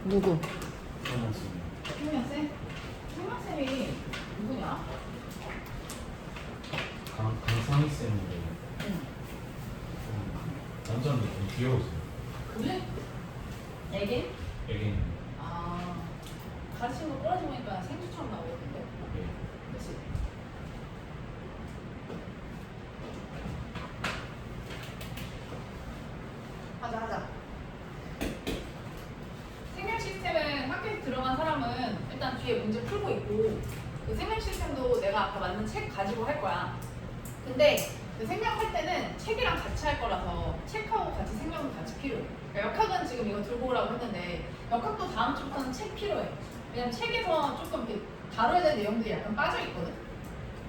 누구? 생명쌤? 생명쌤이 누구냐? 강상희 쌤인데 응. 남자인데 좀 귀여우세요. 그래? 애기? 애기는 아, 가르치는 거 끌어지 보니까 생수처럼 나오거든요. 네. 그치? 하자. 생명 시스템은 학교에 들어간 사람은 일단 뒤에 문제 풀고 있고, 그 생명 시스템도 내가 아까 만든 책 가지고 할 거야. 근데 그 생명할 때는 책이랑 같이 할 거라서 책하고 같이 생명도 같이 필요해. 그러니까 역학은 지금 이거 들고 오라고 했는데 역학도 다음 주부터는 책 필요해. 왜냐면 책에서 조금 이렇게 다뤄야 될 내용들이 약간 빠져 있거든.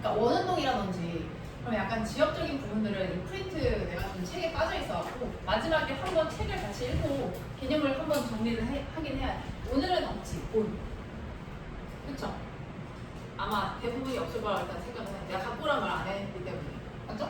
그러니까 원운동이라든지 그럼 약간 지역적인 부분들을 이 프린트 내가 좀 책에 빠져 있어갖고 마지막에 한번 책을 같이 읽고 개념을 한번 정리를 하긴 해야 돼. 오늘은 없지. 올. 그쵸? 아마 대부분이 없을 거라고 일단 생각은 해. 내가 갖고 오란 말 안 했기 때문에. 맞죠?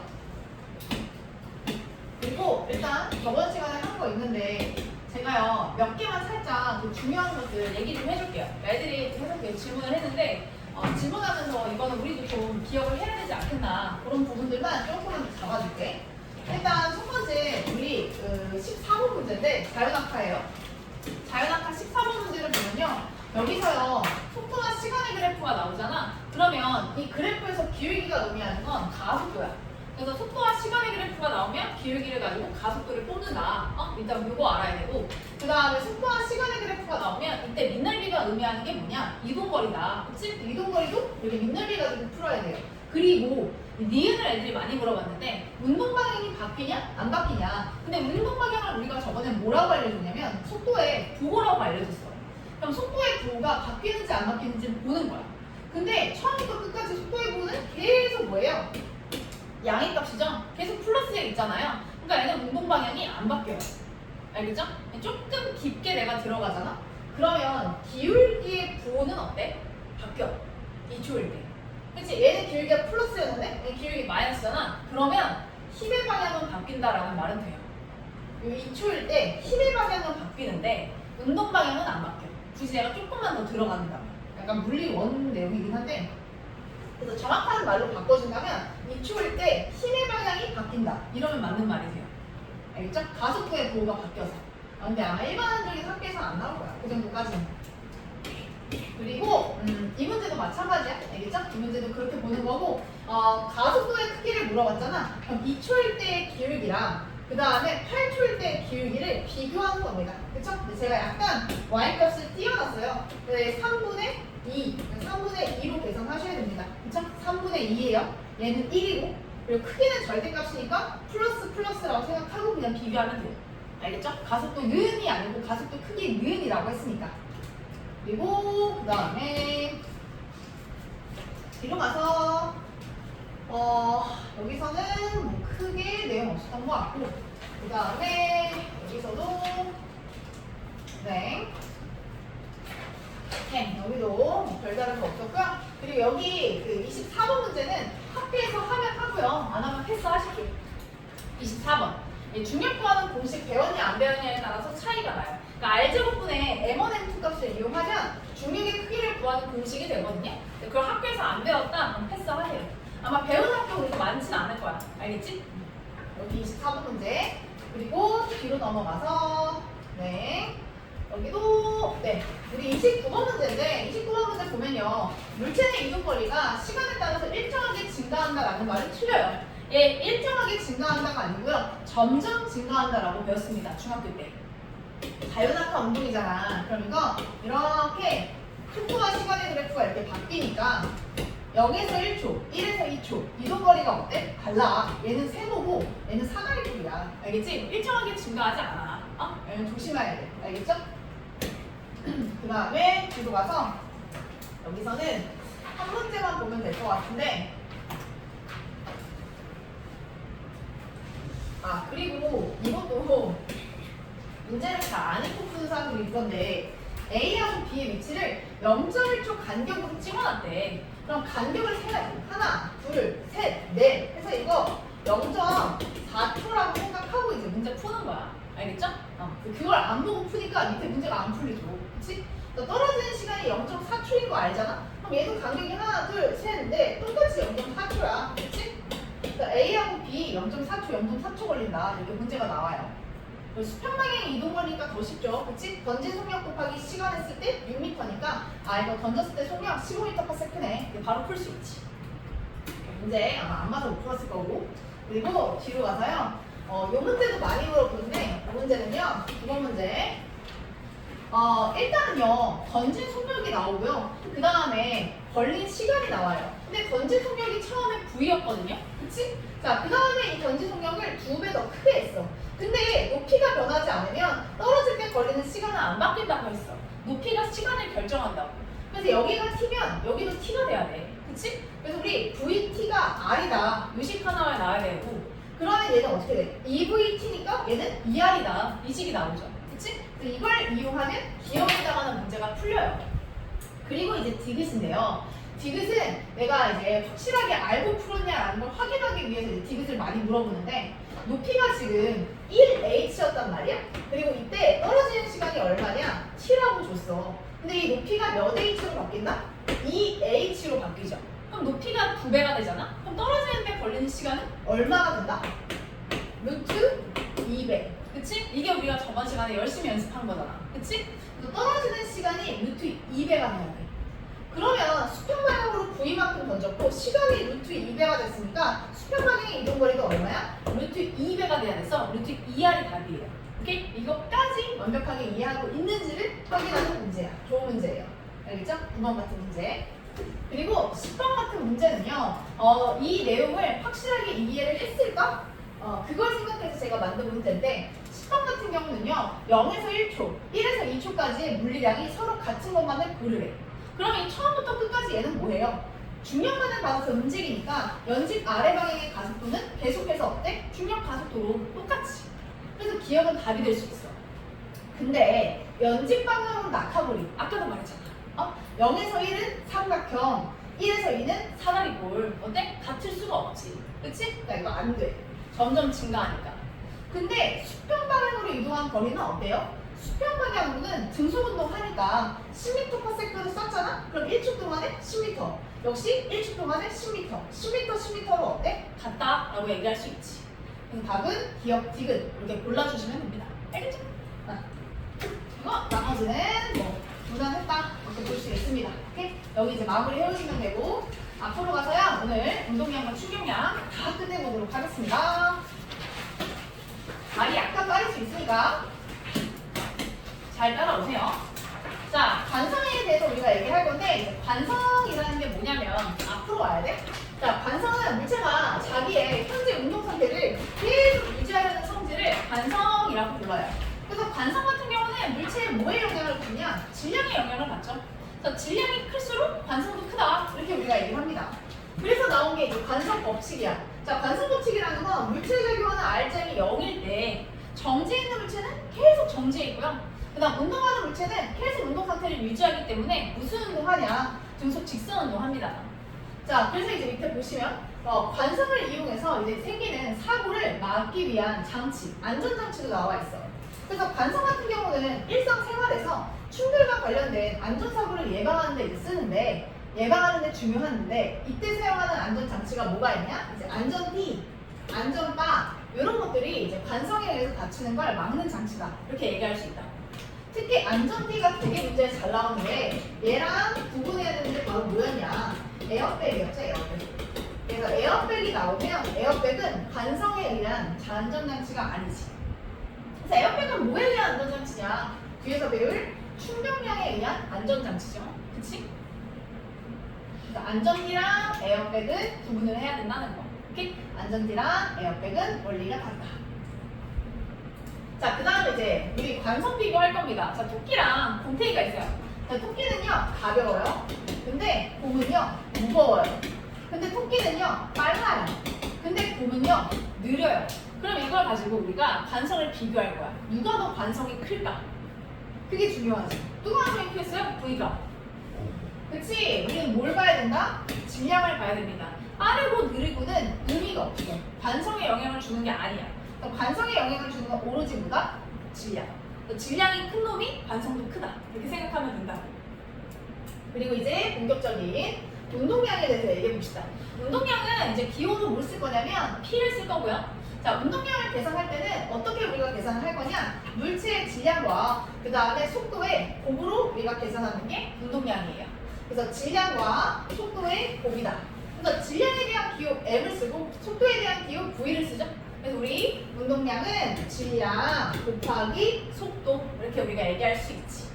그리고 일단 저번 시간에 한 거 있는데 제가요 몇 개만 살짝 그 중요한 것들 얘기 좀 해줄게요. 애들이 계속 질문을 했는데 질문하면서 이거는 우리도 좀 기억을 해야 되지 않겠나 그런 부분들만 조금만 잡아줄게. 일단 첫 번째 우리 14번 문제인데 자연학파예요. 자연학파 14번 문제를 보면요 여기서요 속도와 시간의 그래프가 나오잖아. 그러면 이 그래프에서 기울기가 의미하는 건 가속도야. 그래서 속도와 시간의 그래프가 나오면 기울기를 가지고 가속도를 뽑는다. 일단 이거 알아야 되고 그 다음에 속도와 시간의 그래프가 나오면 이때 민넓이가 의미하는 게 뭐냐? 이동거리다. 그치? 이동거리도 이렇게 민넓이 가지고 풀어야 돼요. 그리고 니은을 애들이 많이 물어봤는데 운동 방향이 바뀌냐? 안 바뀌냐? 근데 운동 방향을 우리가 저번에 뭐라고 알려줬냐면 속도의 부호라고 알려줬어. 그럼 속도의 부호가 바뀌는지 안 바뀌는지 보는 거야. 근데 처음부터 끝까지 속도의 부호는 계속 뭐예요? 양의 값이죠? 계속 플러스에 있잖아요. 그러니까 얘는 운동 방향이 안 바뀌어요. 알겠죠? 조금 깊게 내가 들어가잖아? 그러면 기울기의 부호는 어때? 바뀌어. 2초일 때. 그치? 얘는 기울기가 플러스였는데 얘는 기울기 마이너스잖아? 그러면 힘의 방향은 바뀐다라는 말은 돼요. 이 2초일 때 힘의 방향은 바뀌는데 운동 방향은 안 바뀌어. 굳이 내가 조금만 더 들어간다. 약간 물리 원 내용이긴 한데 그래서 정확한 말로 바꿔준다면 2초일 때 힘의 방향이 바뀐다. 이러면 맞는 말이 돼요. 알겠죠? 가속도의 부호가 바뀌어서. 근데 아마 일반적인 학교에서는 안 나올 거야. 그 정도까지는. 그리고 이 문제도 마찬가지야. 알겠죠? 이 문제도 그렇게 보는 거고 가속도의 크기를 물어봤잖아. 그럼 2초일 때의 기울기랑 그 다음에 8초일 때의 기울기를 비교하는 겁니다. 그쵸? 근데 제가 약간 y값을 띄워놨어요. 3분의 2, 3분의 2로 계산하셔야 됩니다. 그쵸? 3분의 2예요. 얘는 1이고 그리고 크기는 절대값이니까 플러스라고 생각하고 그냥 비교하면 돼요. 알겠죠? 가속도 느은이 아니고 가속도 크기 느은이라고 했으니까. 그리고 그 다음에 뒤로 가서 여기서는 뭐 크게 내용 없었던 것 같고 그 다음에 여기서도 네. 여기도 뭐 별다른 거 없었고요. 그리고 여기 그 24번 문제는 학교에서 하면 하고요. 안 하면 패스하실게요. 24번. 중력 구하는 공식 배웠냐 안 배웠냐에 따라서 차이가 나요. 그러니까 R제곱분의 M1, M2 값을 이용하면 중력의 크기를 구하는 공식이 되거든요. 그걸 학교에서 안 배웠다? 그럼 패스하세요. 아마 배운 학교 그렇게 많지는 않을 거야. 알겠지? 여기 24번 문제. 그리고 뒤로 넘어가서 네. 여기도 네 우리 29번 문제인데 29번 문제 보면요 물체의 이동거리가 시간에 따라서 일정하게 증가한다라는 말은 틀려요. 얘 일정하게 증가한다가 아니고요 점점 증가한다라고 배웠습니다. 중학교 때 자연학과 운동이잖아. 그럼 이거 이렇게 속도와 시간의 그래프가 이렇게 바뀌니까 0에서 1초, 1에서 2초 이동거리가 어때? 달라. 얘는 세모고 얘는 사다리꼴이야. 알겠지? 일정하게 증가하지 않아. 얘는 조심해야 돼. 알겠죠? 그 다음에 뒤로 가서 여기서는 한 문제만 보면 될 것 같은데 그리고 이것도 문제를 잘 안 읽고 푸는 사람들이 있던데 A하고 B의 위치를 0.1초 간격으로 찍어놨대. 그럼 간격을 세야 돼. 하나, 둘, 셋, 넷 해서 이거 0.4초라고 생각하고 이제 문제 푸는 거야. 알겠죠? 그걸 안 보고 푸니까 밑에 문제가 안 풀리죠. 그치? 떨어지는 시간이 0.4초인 거 알잖아? 그럼 얘도 간격이 하나, 둘, 셋인데 똑같이 0.4초야. 그치? 그러니까 A하고 B 0.4초, 0.4초 걸린다. 이렇게 문제가 나와요. 수평 방향의 이동 거리니까 더 쉽죠. 그치? 던진 속력 곱하기 시간 했을 때 6m니까 이거 던졌을 때 속력 15m/s네. 바로 풀 수 있지. 문제 아마 안 맞아 못 풀었을 거고. 그리고 뒤로 가서요. 요 문제도 많이 물어보는데 이 문제는요. 2번 문제. 일단은요. 던진 속력이 나오고요. 그 다음에 걸린 시간이 나와요. 근데 던진 속력이 처음에 V였거든요. 그치? 자, 그 다음에 이 던진 속력을 2배 더 크게 했어. 근데 높이가 변하지 않으면 떨어질 때 걸리는 시간은 안 바뀐다고 했어. 높이가 시간을 결정한다고. 그래서 여기가 T면 여기도 T가 돼야 돼. 그치? 그래서 우리 VT가 R이다. 유식 하나에 나와야 되고 그러면 얘는 어떻게 돼? EVT니까 얘는 ER이다. 이 식이 나오죠. 그치? 그래서 이걸 이용하면 기억에다가는 문제가 풀려요. 그리고 이제 디귿인데요. 디귿은 내가 이제 확실하게 알고 풀었냐라는 걸 확인하기 위해서 이제 디귿을 많이 물어보는데 높이가 지금 1h였단 말이야. 그리고 이때 떨어지는 시간이 얼마냐? t라고 줬어. 근데 이 높이가 몇 h로 바뀐다? 2h로 바뀌죠. 그럼 높이가 2배가 되잖아? 그럼 떨어지는데 걸리는 시간은 얼마가 된다? 루트 2배. 그치? 이게 우리가 저번 시간에 열심히 연습한 거잖아. 그치? 그래서 떨어지는 시간이 루트 2배가 돼야 돼. 그러면 수평 방향으로 V만큼 던졌고 시간이 루트 2배가 됐으니까 수평 방향의 이동 거리가 얼마야? 루트 2배가 돼야 돼서 루트 2R이 답이에요. 오케이? 이것까지 완벽하게 이해하고 있는지를 확인하는 문제야. 좋은 문제예요. 알겠죠? 9번 같은 문제. 그리고 10번 같은 문제는요. 이 내용을 확실하게 이해를 했을까? 그걸 생각해서 제가 만든 문제인데 10번 같은 경우는요. 0에서 1초, 1에서 2초까지 물리량이 서로 같은 것만을 고르래. 그러면 처음부터 끝까지 얘는 뭐예요? 중력만을 받아서 움직이니까 연집 아래 방향의 가속도는 계속해서 어때? 중력 가속도로 똑같이. 그래서 기억은 답이 될 수 있어. 근데 연집 방향으로 낙하거리 아까도 말했잖아. 0에서 1은 삼각형, 1에서 2는 사다리꼴. 어때? 같을 수가 없지. 그치? 그러니까 이거 안 돼. 점점 증가하니까. 근데 수평 방향으로 이동한 거리는 어때요? 수평 방향으로는 등속 운동하니까 10m/s를 썼잖아? 그럼 1초 동안에 10m. 역시 1초 동안에 10m. 10m, 10m로 어때? 같다 라고 얘기할 수 있지. 그래서 답은 기억 디귿 이렇게 골라주시면 됩니다. 알겠죠? 이거 나머지는 뭐 무난했다 이렇게 볼 수 있습니다. 오케이? 여기 이제 마무리 해오시면 되고 앞으로 가서요 오늘 운동량과 충격량 다 끝내보도록 하겠습니다. 말이 약간 빠를 수 있으니까 잘 따라오세요. 자, 관성에 대해서 우리가 얘기할 건데 이제 관성이라는 게 뭐냐면 앞으로 와야 돼. 자, 관성은 물체가 자기의 현재 운동 상태를 계속 유지하려는 성질을 관성이라고 불러요. 그래서 관성 같은 경우는 물체에 뭐에 영향을 받냐? 질량에 영향을 받죠. 그래서 질량이 클수록 관성도 크다. 이렇게 우리가 얘기를 합니다. 그래서 나온 게 이제 관성 법칙이야. 자, 관성 법칙이라는 건 물체에 적용하는 R점이 0일 때 정지해 있는 물체는 계속 정지해 있고요. 그 다음 운동하는 물체는 계속 운동 상태를 유지하기 때문에 무슨 운동하냐? 등속 직선 운동합니다. 자, 그래서 이제 밑에 보시면 관성을 이용해서 이제 생기는 사고를 막기 위한 장치, 안전장치도 나와 있어. 그래서 관성 같은 경우는 일상생활에서 충돌과 관련된 안전사고를 예방하는 데 이제 쓰는데 예방하는 데 중요한데 이때 사용하는 안전장치가 뭐가 있냐? 이제 안전띠, 안전바 이런 것들이 이제 관성에 의해서 다치는 걸 막는 장치다. 이렇게 얘기할 수 있다. 특히 안전띠가 되게 문제에 잘 나오는데 얘랑 구분해야 되는 게 바로 뭐였냐? 에어백이었죠, 에어백. 그래서 에어백이 나오면 에어백은 관성에 의한 안전장치가 아니지. 그래서 에어백은 뭐에 의한 안전장치냐? 뒤에서 배울 충격량에 의한 안전장치죠. 그치? 그래서 안전띠랑 에어백은 구분을 해야 된다는 거. 오케이? 안전띠랑 에어백은 원리가 다르다. 자, 그 다음에 이제 우리 관성 비교할 겁니다. 자, 토끼랑 곰탱이가 있어요. 자, 토끼는요, 가벼워요. 근데 곰은요, 무거워요. 근데 토끼는요, 빨라요. 근데 곰은요, 느려요. 그럼 이걸 가지고 우리가 관성을 비교할 거야. 누가 더 관성이 클까? 그게 중요하지. 누가 관성이 크겠어요? V가. 그치? 우리는 뭘 봐야 된다? 질량을 봐야 됩니다. 빠르고 느리고는 의미가 없어. 관성에 영향을 주는 게 아니야. 관성에 영향을 주는 건 오로지 뭐다? 질량. 질량이 큰 놈이 반성도 크다. 이렇게 생각하면 된다. 그리고 이제 본격적인 운동량에 대해서 얘기해 봅시다. 운동량은 이제 기호로 뭘 쓸 거냐면 P를 쓸 거고요. 자, 운동량을 계산할 때는 어떻게 우리가 계산을 할 거냐? 물체의 질량과 그 다음에 속도의 곱으로 우리가 계산하는 게 운동량이에요. 그래서 질량과 속도의 곱이다. 그래서 질량에 대한 기호 M을 쓰고 속도에 대한 기호 V를 쓰죠. 그래서 우리 운동량은 질량 곱하기 속도 이렇게 우리가 얘기할 수 있지.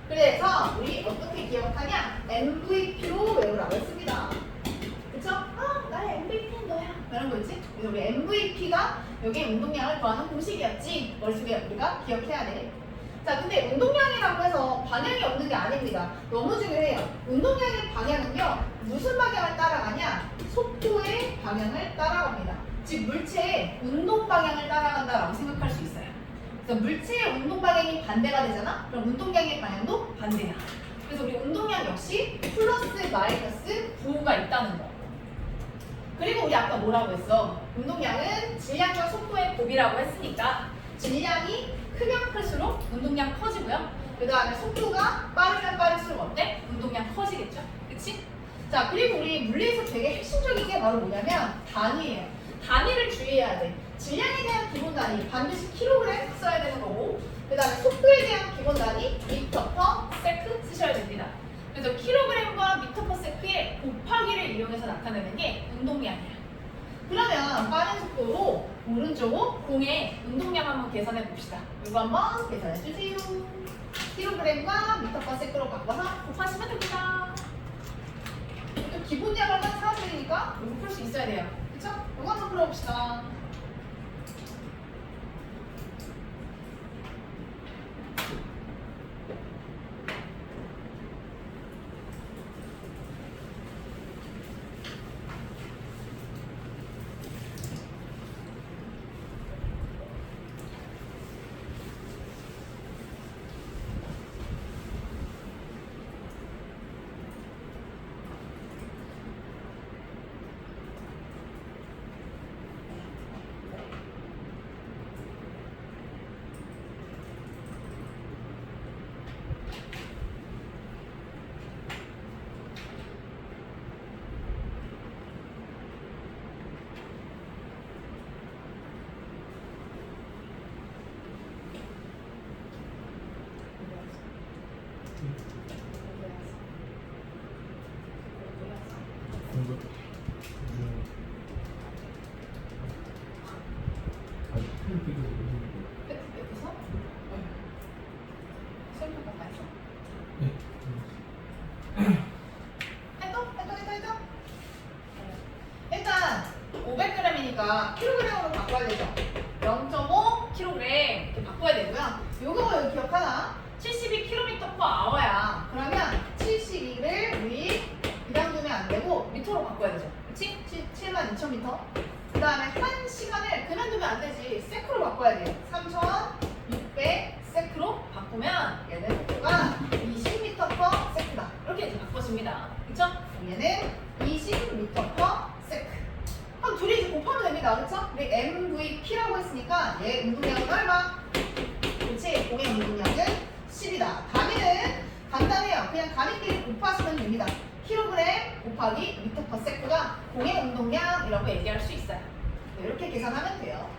그래서 우리 어떻게 기억하냐? MVP로 외우라고 했습니다. 그쵸? 나의 MVP는 너야. 이런 거 있지? 그래서 우리 MVP가 여기 운동량을 구하는 공식이었지. 머릿속에 우리가 기억해야 돼. 자, 근데 운동량이라고 해서 방향이 없는 게 아닙니다. 너무 중요해요. 운동량의 방향은요, 무슨 방향을 따라가냐? 속도의 방향을 따라갑니다. 즉, 물체의 운동 방향을 따라간다라고 생각할 수 있어요. 그래서 물체의 운동 방향이 반대가 되잖아? 그럼 운동량의 방향도 반대야. 그래서 우리 운동량 역시 플러스 마이너스 부호가 있다는 거. 그리고 우리 아까 뭐라고 했어? 운동량은 질량과 속도의 곱이라고 했으니까 질량이 크면 클수록 운동량 커지고요. 그 다음에 속도가 빠르면 빠를수록 어때? 운동량 커지겠죠? 그치? 자, 그리고 우리 물리에서 되게 핵심적인 게 바로 뭐냐면 단위예요. 단위를 주의해야 돼. 질량에 대한 기본 단위 반드시 킬로그램 써야 되는 거고, 그 다음에 속도에 대한 기본 단위 미터 퍼 세크 쓰셔야 됩니다. 그래서 킬로그램과 미터 퍼 세크의 곱하기를 이용해서 나타내는 게 운동량이야. 그러면 빠른 속도로 오른쪽 공의 운동량 한번 계산해 봅시다. 이거 한번 계산해 주세요. 킬로그램과 미터 퍼 세크로 바꿔서 곱하시면 됩니다. 또 기본량을 한 사람들이니까 이거 풀 수 있어야 돼요. 그쵸? 이거 한번 풀어봅시다. 그래서 셀프 바꿔서 해도? 일단 500g이니까 킬로그램으로 바꿔야 되죠. 0.5kg 이렇게 바꿔야 되고요. 요거 여기 기억하나? 72km/h야. 그러면 72를 우리 그냥 두면 안 되고 미터로 바꿔야 되죠. 그치? 72,000m. 그 다음에 한 시간을 그냥 두면 안 되지. 세크로 바꿔야 돼요. 3,600 세크로 바꾸면 얘는 속도가 20m/s 세크다. 이렇게 이제 바꿔집니다. 그쵸? 얘는 20m/s. 그럼 둘이 이제 곱하면 됩니다. 그쵸? 우리 MVP라고 했으니까 얘 운동량은 얼마? 그치? 공의 운동량은 10이다. 단위는 간단해요. 그냥 단위끼리 곱하시면 됩니다. 킬로그램 곱하기 미터/s가 공의 운동량이라고 얘기할 수 있어요. 네, 이렇게 계산하면 돼요.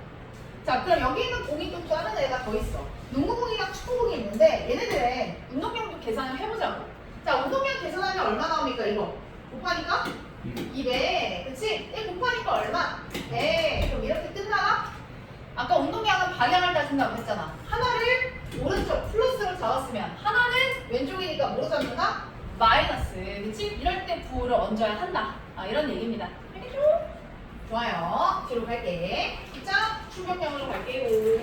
자, 그럼 여기 있는 공이 또 다른 애가 더 있어. 농구공이랑 축구공이 있는데 얘네들의 운동량도 계산을 해보자고. 자, 운동량 계산하면 얼마 나옵니까? 이거 곱하니까 200. 그치? 얘 곱하니까 얼마? 네. 그럼 이렇게 끝나나? 아까 운동량은 방향을 따진다고 했잖아. 하나를 오른쪽 플러스로 잡았으면 하나는 왼쪽이니까 뭐로 잡는다? 마이너스. 그치? 이럴 때 부호를 얹어야 한다. 이런 얘기입니다. 알겠죠? 좋아요. 뒤로 갈게. 자, 충격량으로 갈게요.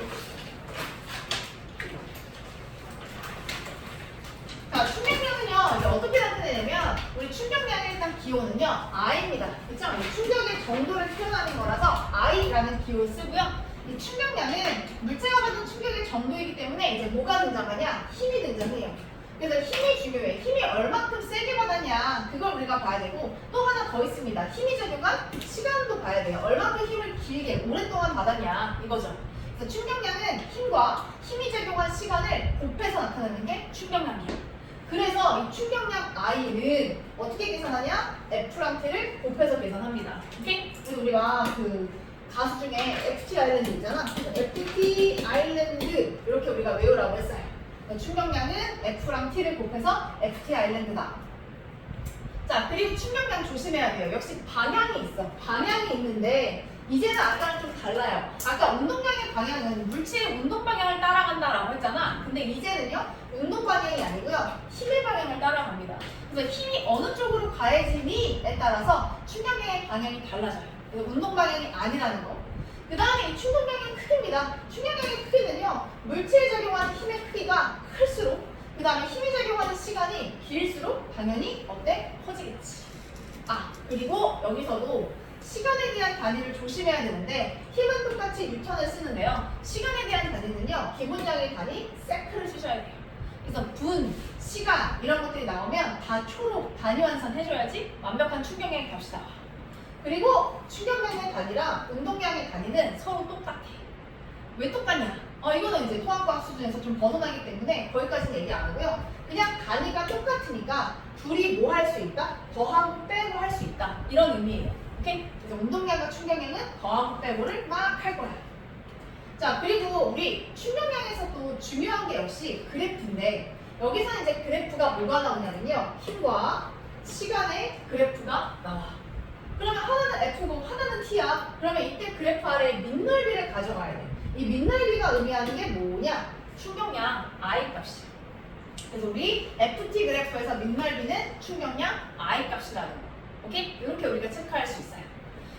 자, 충격량은요, 이제 어떻게 나타내냐면, 우리 충격량의 일단 기호는요, I입니다. 그쵸? 이 충격의 정도를 표현하는 거라서 I라는 기호를 쓰고요. 이 충격량은 물체가 받은 충격의 정도이기 때문에 이제 뭐가 등장하냐? 힘이 등장해요. 그래서 힘이 중요해. 힘이 얼마큼 세게 받았냐, 그걸 우리가 봐야 되고, 또 하나 더 있습니다. 힘이 적용한 시간도 봐야 돼요. 얼마큼 힘을 길게 오랫동안 받았냐, 이거죠. 그래서 충격량은 힘과 힘이 작용한 시간을 곱해서 나타내는 게 충격량이에요. 그래서 이 충격량 I는 어떻게 계산하냐? F랑 T를 곱해서 계산합니다. 오케이? 그래서 우리가 그 가수 중에 FT 아일랜드 있잖아. FT 아일랜드 이렇게 우리가 외우라고 했어요. 충격량은 F랑 T를 곱해서 FT 아일랜드다. 자, 그리고 충격량 조심해야 돼요. 역시 방향이 있어. 방향이 있는데 이제는 아까랑 좀 달라요. 아까 운동량의 방향은 물체의 운동 방향을 따라간다라고 했잖아. 근데 이제는요, 운동 방향이 아니고요, 힘의 방향을 따라갑니다. 그래서 힘이 어느 쪽으로 가해지니에 따라서 충격량의 방향이 달라져요. 그래서 운동 방향이 아니라는 거. 그 다음에 이 충격량의 크기입니다. 충격량의 크기는요, 물체에 작용하는 힘의 크기가 클수록, 그 다음에 힘이 작용하는 시간이 길수록 당연히 어때? 커지겠지. 아, 그리고 여기서도 시간에 대한 단위를 조심해야 되는데 힘은 똑같이 뉴턴을 쓰는데요. 시간에 대한 단위는요. 기본량의 단위 세크를 쓰셔야 돼요. 그래서 분, 시간 이런 것들이 나오면 다 초록 단위 환산 해줘야지 완벽한 충격량의 값이 나와. 그리고 충격량의 단위랑 운동량의 단위는 서로 똑같아. 왜 똑같냐? 이거는 이제 통합과학 수준에서 좀 벗어나기 때문에 거기까지는 얘기 안 하고요. 그냥 단위가 똑같으니까 둘이 뭐 할 수 있다? 더하고 빼고 할 수 있다. 이런 의미예요. 오케이? 그래서 운동량과 충격량은 더하고 빼고를 막 할 거야. 자, 그리고 우리 충격량에서 또 중요한 게 역시 그래프인데 여기서 이제 그래프가 뭐가 나오냐면요. 힘과 시간의 그래프가 나와. 그러면 하나는 F고 하나는 T야. 그러면 이때 그래프 아래 밑넓이를 가져가야 돼. 이 밑넓이가 의미하는 게 뭐냐? 충격량 I 값이야. 그래서 우리 FT 그래프에서 밑넓이는 충격량 I 값이라는 거. 오케이? 이렇게 우리가 체크할 수 있어요.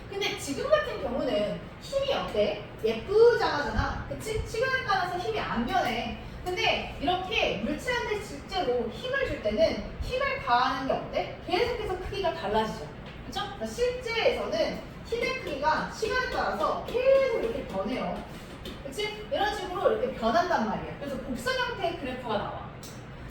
근데 지금 같은 경우는 힘이 어때? 예쁘장하잖아. 그치? 시간에 따라서 힘이 안 변해. 근데 이렇게 물체한테 실제로 힘을 줄 때는 힘을 가하는 게 어때? 계속해서 크기가 달라지죠. 그쵸? 그러니까 실제에서는 힘의 크기가 시간에 따라서 계속 이렇게 변해요. 그치? 이런 식으로 이렇게 변한단 말이야. 그래서 곡선 형태의 그래프가 나와.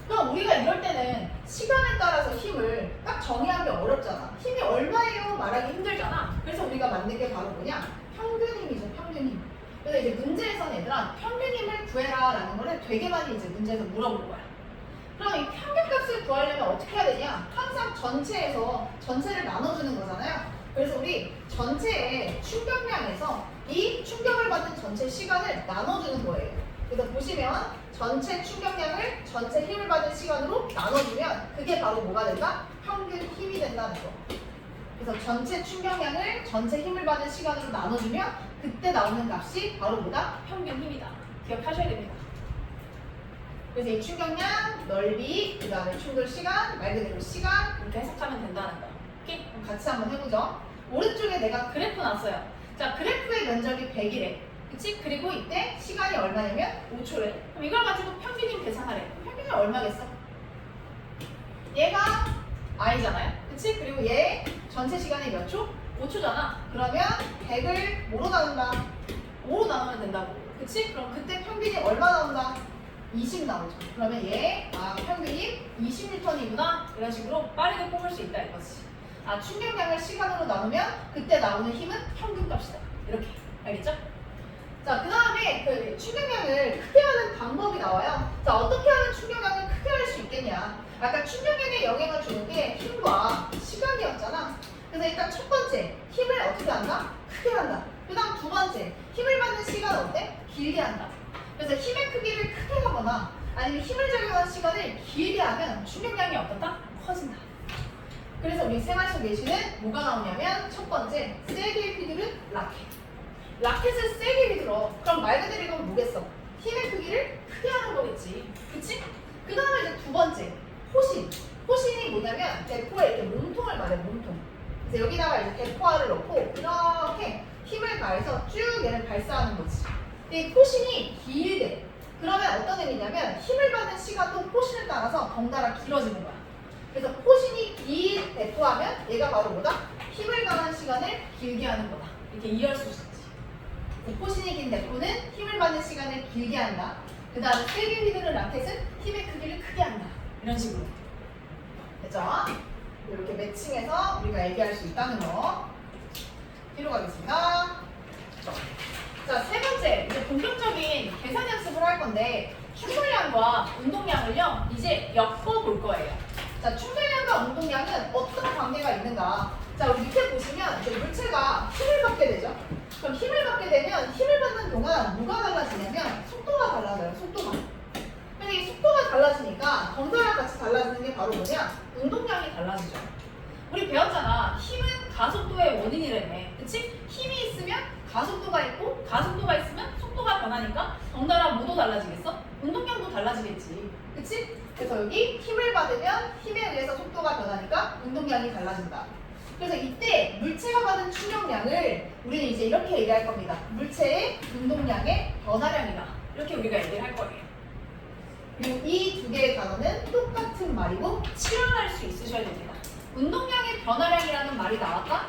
그럼 우리가 이럴 때는 시간에 따라서 힘을 딱 정의하기 어렵잖아. 힘이 얼마예요? 말하기 힘들잖아. 그래서 우리가 만든 게 바로 뭐냐? 평균 힘이죠, 평균 힘. 그래서 이제 문제에서는 얘들아, 평균 힘을 구해라 라는 거를 되게 많이 이제 문제에서 물어볼 거야. 그럼 이 평균값을 구하려면 어떻게 해야 되냐? 항상 전체에서 전체를 나눠주는 거잖아요. 그래서 우리 전체의 충격량에서 이 충격을 받는 전체 시간을 나눠주는 거예요. 그래서 보시면 전체 충격량을 전체 힘을 받는 시간으로 나눠주면 그게 바로 뭐가 된다? 평균 힘이 된다는 거. 그래서 전체 충격량을 전체 힘을 받는 시간으로 나눠주면 그때 나오는 값이 바로 뭐다? 평균 힘이다. 기억하셔야 됩니다. 그래서 이 충격량, 넓이, 그 다음에 충돌 시간, 말 그대로 시간 이렇게 해석하면 된다는 거. 오케이? 그럼 같이 한번 해보죠. 오른쪽에 내가 그래프 놨어요. 자, 그래프의 면적이 100이래. 그치? 그리고 이때 시간이 얼마냐면 5초래. 그럼 이걸 가지고 평균임 계산하래. 그럼 평균이 얼마겠어? 얘가 i잖아요. 그치? 그리고 얘 전체 시간이 몇 초? 5초잖아. 그러면 100을 뭐로 나눈다? 5로 나누면 된다고. 그치? 그럼 그때 평균이 얼마 나온다? 20 나오죠. 그러면 얘 평균이 20N이구나. 이런 식으로 빠르게 뽑을 수 있다 이거지. 충격량을 시간으로 나누면 그때 나오는 힘은 평균값이다. 이렇게. 알겠죠? 자, 그 다음에 그 충격량을 크게 하는 방법이 나와요. 자, 어떻게 하면 충격량을 크게 할 수 있겠냐? 아까 충격량에 영향을 주는 게 힘과 시간이었잖아. 그래서 일단 첫 번째, 힘을 어떻게 한다? 크게 한다. 그 다음 두 번째, 힘을 받는 시간은 어때? 길게 한다. 그래서 힘의 크기를 크게 하거나 아니면 힘을 작용하는 시간을 길게 하면 충격량이 어떻다? 커진다. 그래서 우리 생활 속 예시는 뭐가 나오냐면 첫 번째, 세게 휘두른 라켓. 라켓을 세게 휘둘러. 그럼 말 그대로 이건 뭐겠어? 힘의 크기를 크게 하는 거겠지. 그치? 그 다음에 이제 두 번째, 호신. 호신이 뭐냐면 대포에 이렇게 몸통을 말해, 몸통. 그래서 여기다가 이제 대포알을 넣고 이렇게 힘을 가해서 쭉 얘를 발사하는 거지. 근데 호신이 길대. 그러면 어떤 의미냐면 힘을 받는 시간도 호신에 따라서 덩달아 길어지는 거야. 그래서 호신이 긴 대포하면 얘가 바로 뭐다? 힘을 가하는 시간을 길게 하는 거다. 이렇게 이해할 수 있지. 호신이 긴 대포는 힘을 받는 시간을 길게 한다. 그 다음에 세게 휘두른 라켓은 힘의 크기를 크게 한다. 이런 식으로. 됐죠? 이렇게 매칭해서 우리가 얘기할 수 있다는 거. 뒤로 가겠습니다. 자, 세 번째, 이제 본격적인 계산 연습을 할 건데 충돌량과 운동량을요 이제 엮어 볼 거예요. 자, 충돌량과 운동량은 어떤 관계가 있는가? 자, 우리 밑에 보시면 이제 물체가 힘을 받게 되죠. 그럼 힘을 받게 되면 힘을 받는 동안 뭐가 달라지냐면 속도가 달라져요. 속도가. 근데 이 속도가 달라지니까 덩달아 같이 달라지는 게 바로 뭐냐? 운동량이 달라지죠. 우리 배웠잖아. 힘은 가속도의 원인이라며. 그치? 힘이 있으면 가속도가 있고 가속도가 있으면 속도가 변하니까 덩달아 뭐도 달라지겠어? 운동량도 달라지겠지. 그치? 그래서 여기 힘을 받으면 힘에 의해서 속도가 변하니까 운동량이 달라진다. 그래서 이때 물체가 받은 충격량을 우리는 이제 이렇게 얘기할 겁니다. 물체의 운동량의 변화량이다. 이렇게 우리가 얘기를 할 거예요. 그리고 이 두 개의 단어는 똑같은 말이고 치환할 수 있으셔야 됩니다. 운동량의 변화량이라는 말이 나왔다?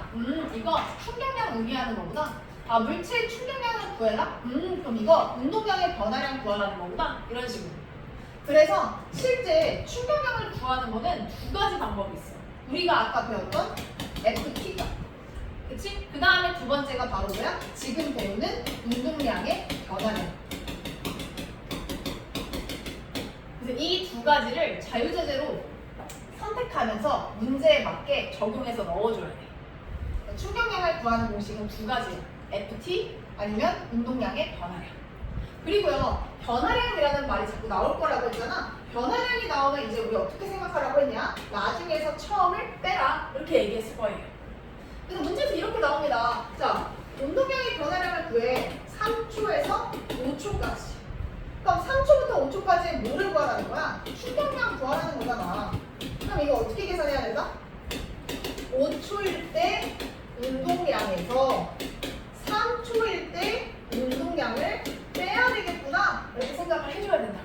이거 충격량 의미하는 거구나. 아, 물체의 충격량을 구해라? 그럼 이거 운동량의 변화량 구하라는 거구나. 이런 식으로. 그래서 실제 충격량을 구하는 거는 두 가지 방법이 있어요. 우리가 아까 배웠던 FT가. 그치? 그 다음에 두 번째가 바로 뭐야? 지금 배우는 운동량의 변화량. 그래서 이 두 가지를 자유자재로 선택하면서 문제에 맞게 적용해서 넣어줘야 돼. 충격량을 구하는 공식은 두 가지야. FT 아니면 운동량의 변화량. 그리고요, 변화량이라는 말이 자꾸 나올 거라고 했잖아. 변화량이 나오면 이제 우리 어떻게 생각하라고 했냐? 나중에서 처음을 빼라. 이렇게 얘기했을 거예요. 그래서 문제에서 이렇게 나옵니다. 자, 운동량의 변화량을 구해 3초에서 5초까지. 그럼 3초부터 5초까지 뭐를 구하라는 거야? 충격량 구하라는 거잖아. 그럼 이거 어떻게 계산해야 된다? 5초일 때 운동량에서 3초일 때 운동량을 빼야 되겠구나. 이렇게 생각을 해줘야 된다.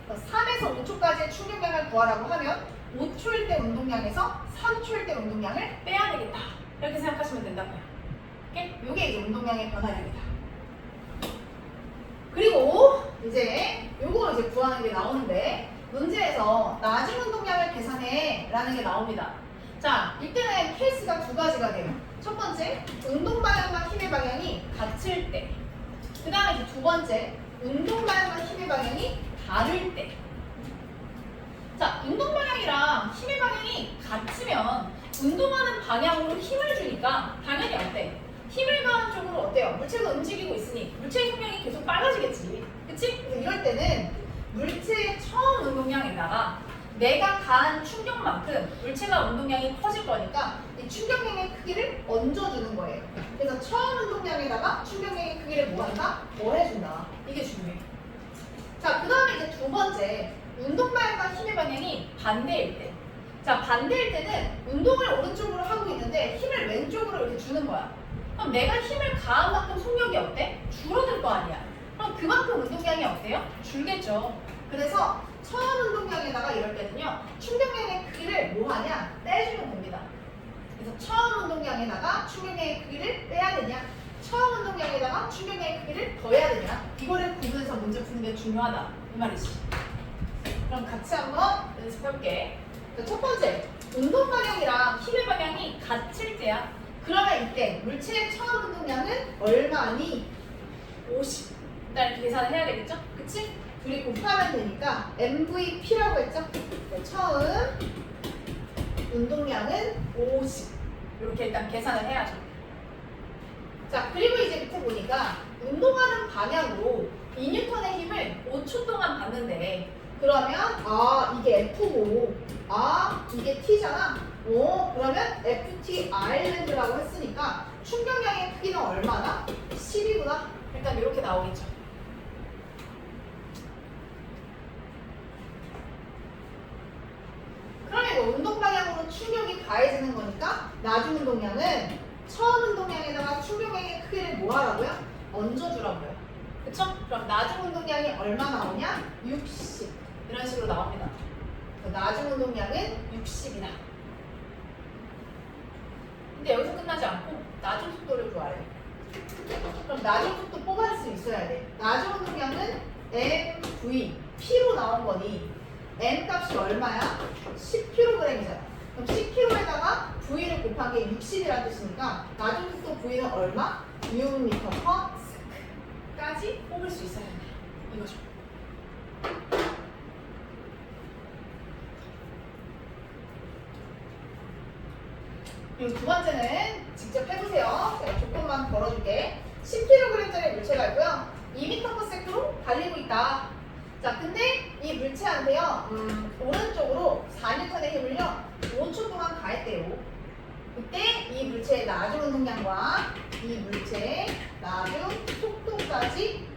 3에서 5초까지의 충격량을 구하라고 하면 5초일 때 운동량에서 3초일 때 운동량을 빼야 되겠다. 이렇게 생각하시면 된다고요. 오케이? 이게 이제 운동량의 변화량이다. 그리고 이제 요거 이제 구하는 게 나오는데 문제에서 나중 운동량을 계산해 라는 게 나옵니다. 자, 이때는 케이스가 두 가지가 돼요. 첫 번째, 운동 방향과 힘의 방향이 같을 때. 그 다음에 이제 두 번째, 운동 방향과 힘의 방향이 다를 때. 자, 운동 방향이랑 힘의 방향이 같으면 운동하는 방향으로 힘을 주니까 당연히 어때? 힘을 가한 쪽으로 어때요? 물체가 움직이고 있으니 물체의 속력이 계속 빨라지겠지. 그치? 그래서 이럴 때는 물체의 처음 운동량에다가 내가 가한 충격만큼 물체가 운동량이 커질 거니까 이 충격량의 크기를 얹어주는 거예요. 그래서 처음 운동량에다가 충격량의 크기를 뭐 한다? 뭐 해준다. 이게 중요해요. 자, 그 다음에 이제 두 번째, 운동 방향과 힘의 방향이 반대일 때. 자, 반대일 때는 운동을 오른쪽으로 하고 있는데 힘을 왼쪽으로 이렇게 주는 거야. 그럼 내가 힘을 가한 만큼 속력이 어때? 줄어들 거 아니야. 그럼 그만큼 운동량이 어때요? 줄겠죠. 그래서 처음 운동량에다가 이럴 때는요, 충격량의 크기를 뭐 하냐? 떼주면 됩니다. 그래서 처음 운동량에다가 충격량의 크기를 빼야 되냐? 처음 운동량에다가 충격량의 크기를 더해야 되냐? 이거를 구분해서 문제 푸는 게 중요하다. 이 말이지. 그럼 같이 한번 연습해볼게. 첫 번째, 운동 방향이랑 힘의 방향이 같을 때야. 그러면 이때 물체의 처음 운동량은 얼마니? 50. 일단 이렇게 계산을 해야 되겠죠? 그치? 둘이 곱하면 되니까 MVP라고 했죠? 네, 처음 운동량은 50. 이렇게 일단 계산을 해야죠. 자, 그리고 이제 밑에 보니까 운동하는 방향으로 2N의 힘을 5초 동안 받는데 그러면 이게 F고 이게 T잖아. 그러면 FT 아일랜드라고 했으니까 충격량의 크기는 얼마나? 10이구나. 일단 이렇게 나오겠죠. 그러면 이거 운동 방향으로 충격이 가해지는 거니까 나중 운동량은 처음 운동량에다가 충격량의 크기를 뭐 하라고요? 얹어주라고요. 그쵸? 그럼 나중 운동량이 얼마 나오냐? 60. 이런 식으로 나옵니다. 나중 운동량은 60이다. 근데 여기서 끝나지 않고 나중 속도를 구하래. 그럼 나중 속도 뽑아낼 수 있어야 돼. 나중 운동량은 MV, P로 나온 거니 M 값이 얼마야? 10kg이잖아. 그럼 10kg에다가 V를 곱한 게 60이라는 뜻이니까 나중 속도 V는 얼마? 6m/s. 까지 뽑을 수 있어야 된다. 이거죠. 그리고 두 번째는 직접 해보세요. 제가 조금만 걸어줄게. 10kg짜리 물체가 있고요. 2m/s로 달리고 있다. 자, 근데 이 물체한테요, 오른쪽으로 4N의 힘을요, 5초 동안 가했대요. 그때 이 물체의 나중 운동량과 이 물체의 나중 속도까지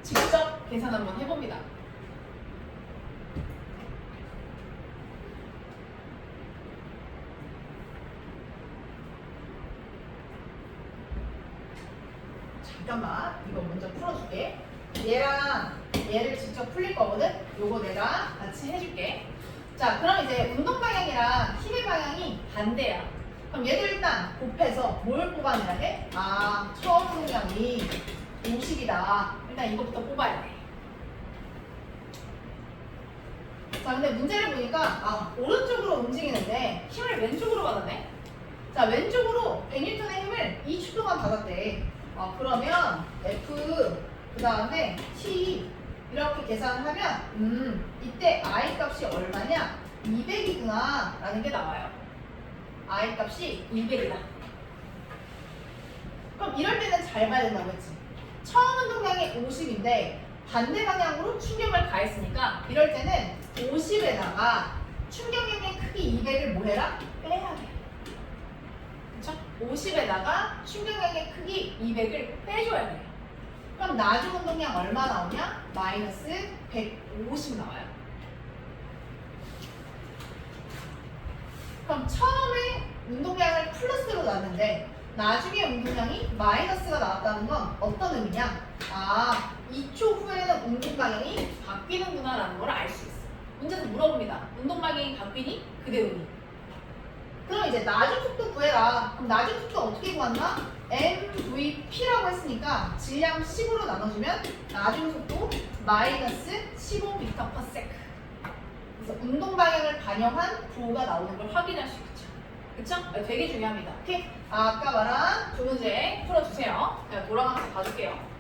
직접 계산 한번 해봅니다. 잠깐만, 이거 먼저 풀어줄게. 얘랑 얘를 직접 풀릴 거거든? 요거 내가 같이 해줄게. 자, 그럼 이제 운동 방향이랑 힘의 방향이 반대야. 그럼 얘들 일단 곱해서 뭘 뽑아내야 돼? 아, 처음 운동량이 50이다. 일단 이거부터 뽑아야 돼. 자, 근데 문제를 보니까 오른쪽으로 움직이는데 힘을 왼쪽으로 받았네? 자, 왼쪽으로 100N의 힘을 2초 동안 받았대. 그러면 F 그 다음에 T 이렇게 계산을 하면 이때 I 값이 얼마냐? 200이구나 라는 게 나와요. I 값이 200이다. 그럼 이럴 때는 잘 봐야 된다고 했지. 처음 운동량이 50인데 반대 방향으로 충격을 가했으니까 이럴 때는 50에다가 충격량의 크기 200을 뭐 해라? 빼야 돼. 그쵸? 50에다가 충격량의 크기 200을 빼줘야 돼. 그럼 나중 운동량 얼마 나오냐? 마이너스 150 나와요. 그럼 처음에 운동량을 플러스로 놨는데 나중에 운동량이 마이너스가 나왔다는 건 어떤 의미냐? 2초 후에는 운동 방향이 바뀌는구나 라는 걸 알 수 있어. 문제에서 물어봅니다. 운동 방향이 바뀌니? 그대로니? 그럼 이제 나중 속도 구해라. 그럼 나중 속도 어떻게 구한다? MVP라고 했으니까 질량 10으로 나눠주면 나중 속도 마이너스 15m/s. 그래서 운동 방향을 반영한 부호가 나오는 걸 확인할 수 있죠. 그쵸? 되게 중요합니다. 오케이? 아까 말한 두 문제 풀어주세요. 제가 돌아가면서 봐줄게요.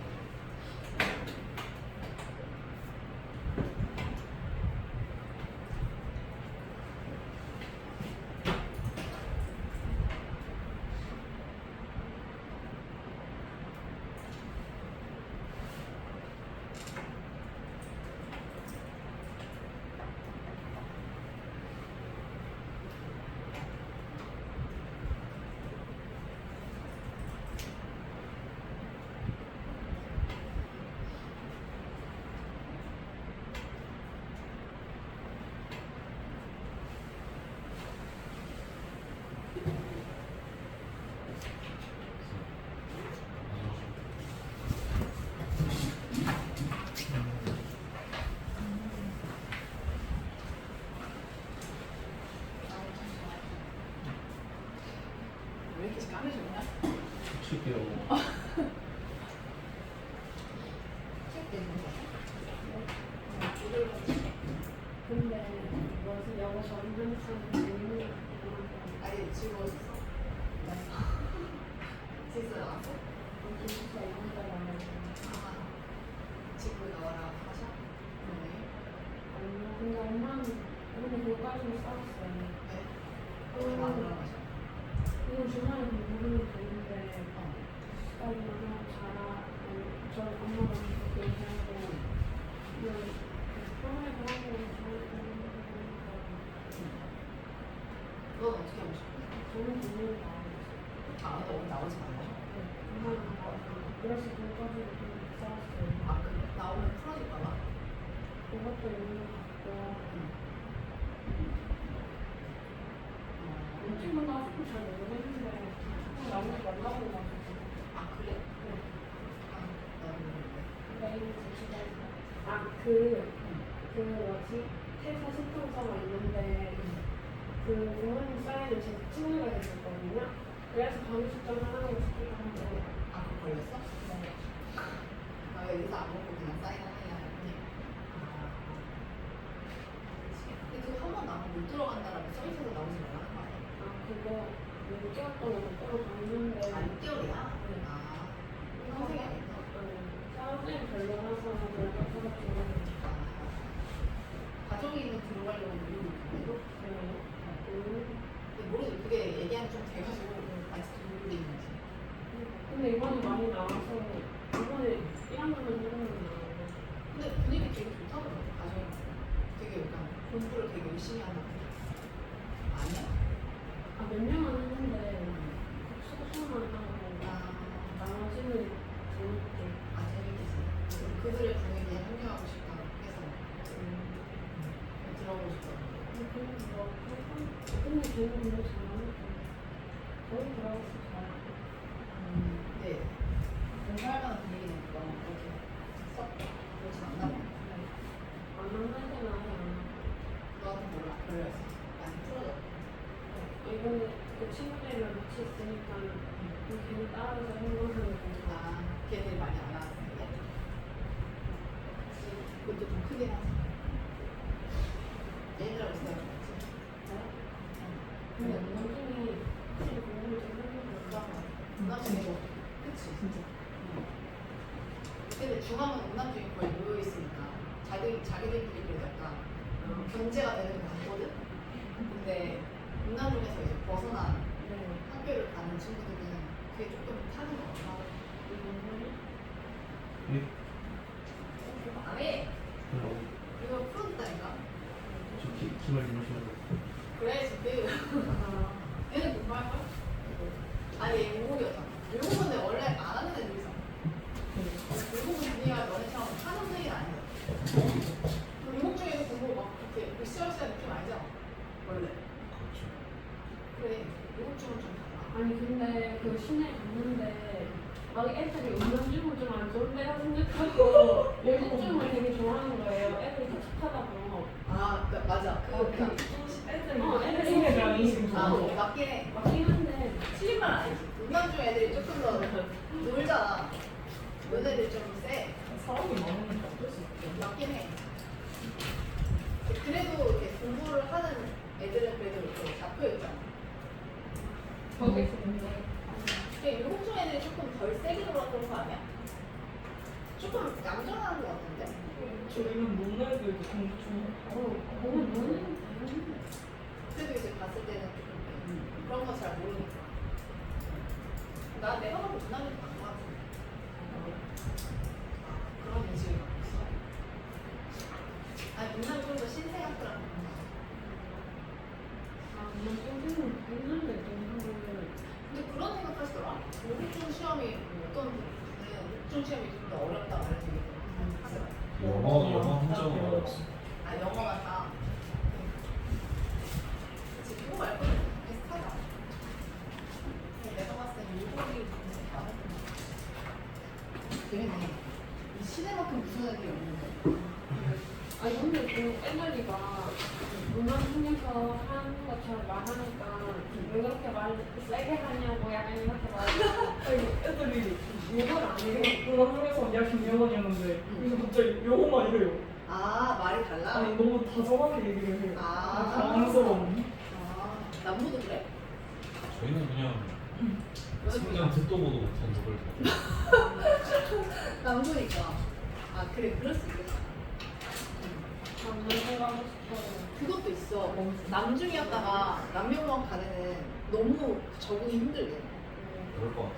왜 이렇게 까매졌냐? 칠게요. 근데 무슨 영어 전문성 질문이 아니, 즐거웠어. 진짜 나왔어? 진짜 있는 거라면 집으로 나와라 하셔? 근데 엄마는 오늘 그거까지는 싸웠어요. 네. 안 올라가셔? 이거 주말에 모르는 되는데 얼마나 저 엄마가 그렇게 얘기하고 그냥 평소에도 하고 넌 어떻게 하고 싶어? 저는 분명히 너 오늘 나오지 말라. 그래서 그거까지 좀 싸웠어요. 그래? 나오면 풀어질까봐? 그것도 있는 것 같고 친구가 학교 잘 모르겠는데 나머지 만나고 가지고 그래? 네. 나는 모르겠네. 내일 제시가 그 뭐지 퇴사 신청서가 있는데 그 부모님 사인을 제 친구가 해줬거든요. 그래서 강의 출장 하나고 싶기도 한데 그거 걸렸어? 네. 왜 의사 안 먹고 그냥 사인하냐 했더니 근데 그거 한 번 나오면 못 들어간다라고 써있어서 나오지 말라는 거 아니야? 그거 6개월 동안 못 들어갔는데 6개월이야? 네. 선생이 아니구나. 사람들이 별로라서 그래가지고 가족이는 들어가려고 누르고 있는데도 근데 모르겠어. 그게 얘기한 좀 돼가지고 아직 누르고 있는지. 근데 이번에 많이 나와서 이번에 1학년만 해보면 근데 분위기 되게 좋다더라고. 가족 되게 약간 공부를 되게 열심히 하는 아니야? 몇 명은 했는데 수업만 하고 아, 나머지는 재밌게 재밌겠지. 그들의 분위기에 합류하고 싶다 해서 들어보고 싶다. 근데 걔는 근데 잘하니까 거의 들어가서 잘하고 네. 공부할 만한 분위기는 그렇게 썩 그렇지 않나 봐. 안 하는 애들은 아예 안 하고 너한테 몰라. 별로였어. 많이 풀어져. 이번에 그 친구들이랑 같이 있으니까 걔는 따라서 행동하는 거 아, 걔들이 많이 안 하는 게 그것도 좀 크긴 하지. 얘들하고 있어야 좋지. 근데 나중에 확실히 공부를 좀 해보면 운남중이고 그치 진짜. 근데 중앙은 운남중이 거의 모여 있으니까 자기들끼리 그래도 약간 경제가 되는 것 같거든. 근데 운남중에서 이제 벗어난 학교를 가는 친구들은 그게 조금 타는 것 같아. 안해. 이거 풀어준다니까. 저 기말 좀 하시라고. 그래 지금 얘는 공부할걸? 아니 얘 요목이었잖아. 요목은 근데 원래 안 하는 애들이 있어. 요목은 네가 너네처럼 하는 생이 아니야. 요목 중에서 공부 막 그렇게 으쌰으쌰 느낌 아니잖아. 원래. 그렇죠. 그래 요목 중은 좀 달라. 아니 근데 그 시내 갔는데 막 애들이 운전중을 좀 안 좋은데라 생각하고 열심중을 되게 좋아하는 거예요. 애들이 같이 타다고. 아 맞아. 애들이 맞긴 해. 맞긴 한데 틀린 말 아니지. 운남중 애들이 조금 더 놀잖아. 너네들 좀 세. 사람이 많으니까 어쩔 수 없죠. 맞긴 해. 그래도 이렇게 공부를 하는 애들은 그래도 이렇게 잡혀 있잖아. 거기 있는데 근데 요즘 애들이 조금 덜 세게 돌아가는 거 아니야? 조금 얌전한 거 같은데? 저희는 논날들도 공부 좀 하고 공을 모르는 그래도 이제 봤을 때는 조금 그런 거 잘 모르니까. 내가 봐도 누나는 안것 같은데. 그런 인식을 갖고 있어. 아니, 누나는 좀 더 신생학교랑 그냥 좀 했는데 좀 하고 근데 그런 생각 하시더라. 오육중 시험이 어떤 분은 오육중 시험이 좀 더 어렵다 이런 얘기 하더라. 영어 한정을 받았어. 아 영어가 다. 그치 그거 말고는 비슷하다. 내가 봤을 땐 일본이 굉장히 많았던 것 같아. 재밌네. 이 시내만큼 무슨 애들이 없는데. 아니 근데 그 애들이가 문화 중에서 하는 것처럼 말하니까 왜 그렇게 말 세게 하냐고 약간 이렇게 말하고 애들이 욕을 안 해요. 문화중에서 야 김영원이었는데 여기서 갑자기 영어만 이래요. 아 말이 달라? 아니 너무 다정하게 얘기를 해요. 아. 당황스러운. 아 남부도 그래? 저희는 그냥 생전 듣도 보도 못한 적을 남부니까. 아 그래 그럴 수 있겠다. 저는 생각하고 싶어요. 그것도 있어. 남중이었다가 남명원 가는 애는 너무 적응이 힘들대. 그럴 것 같아.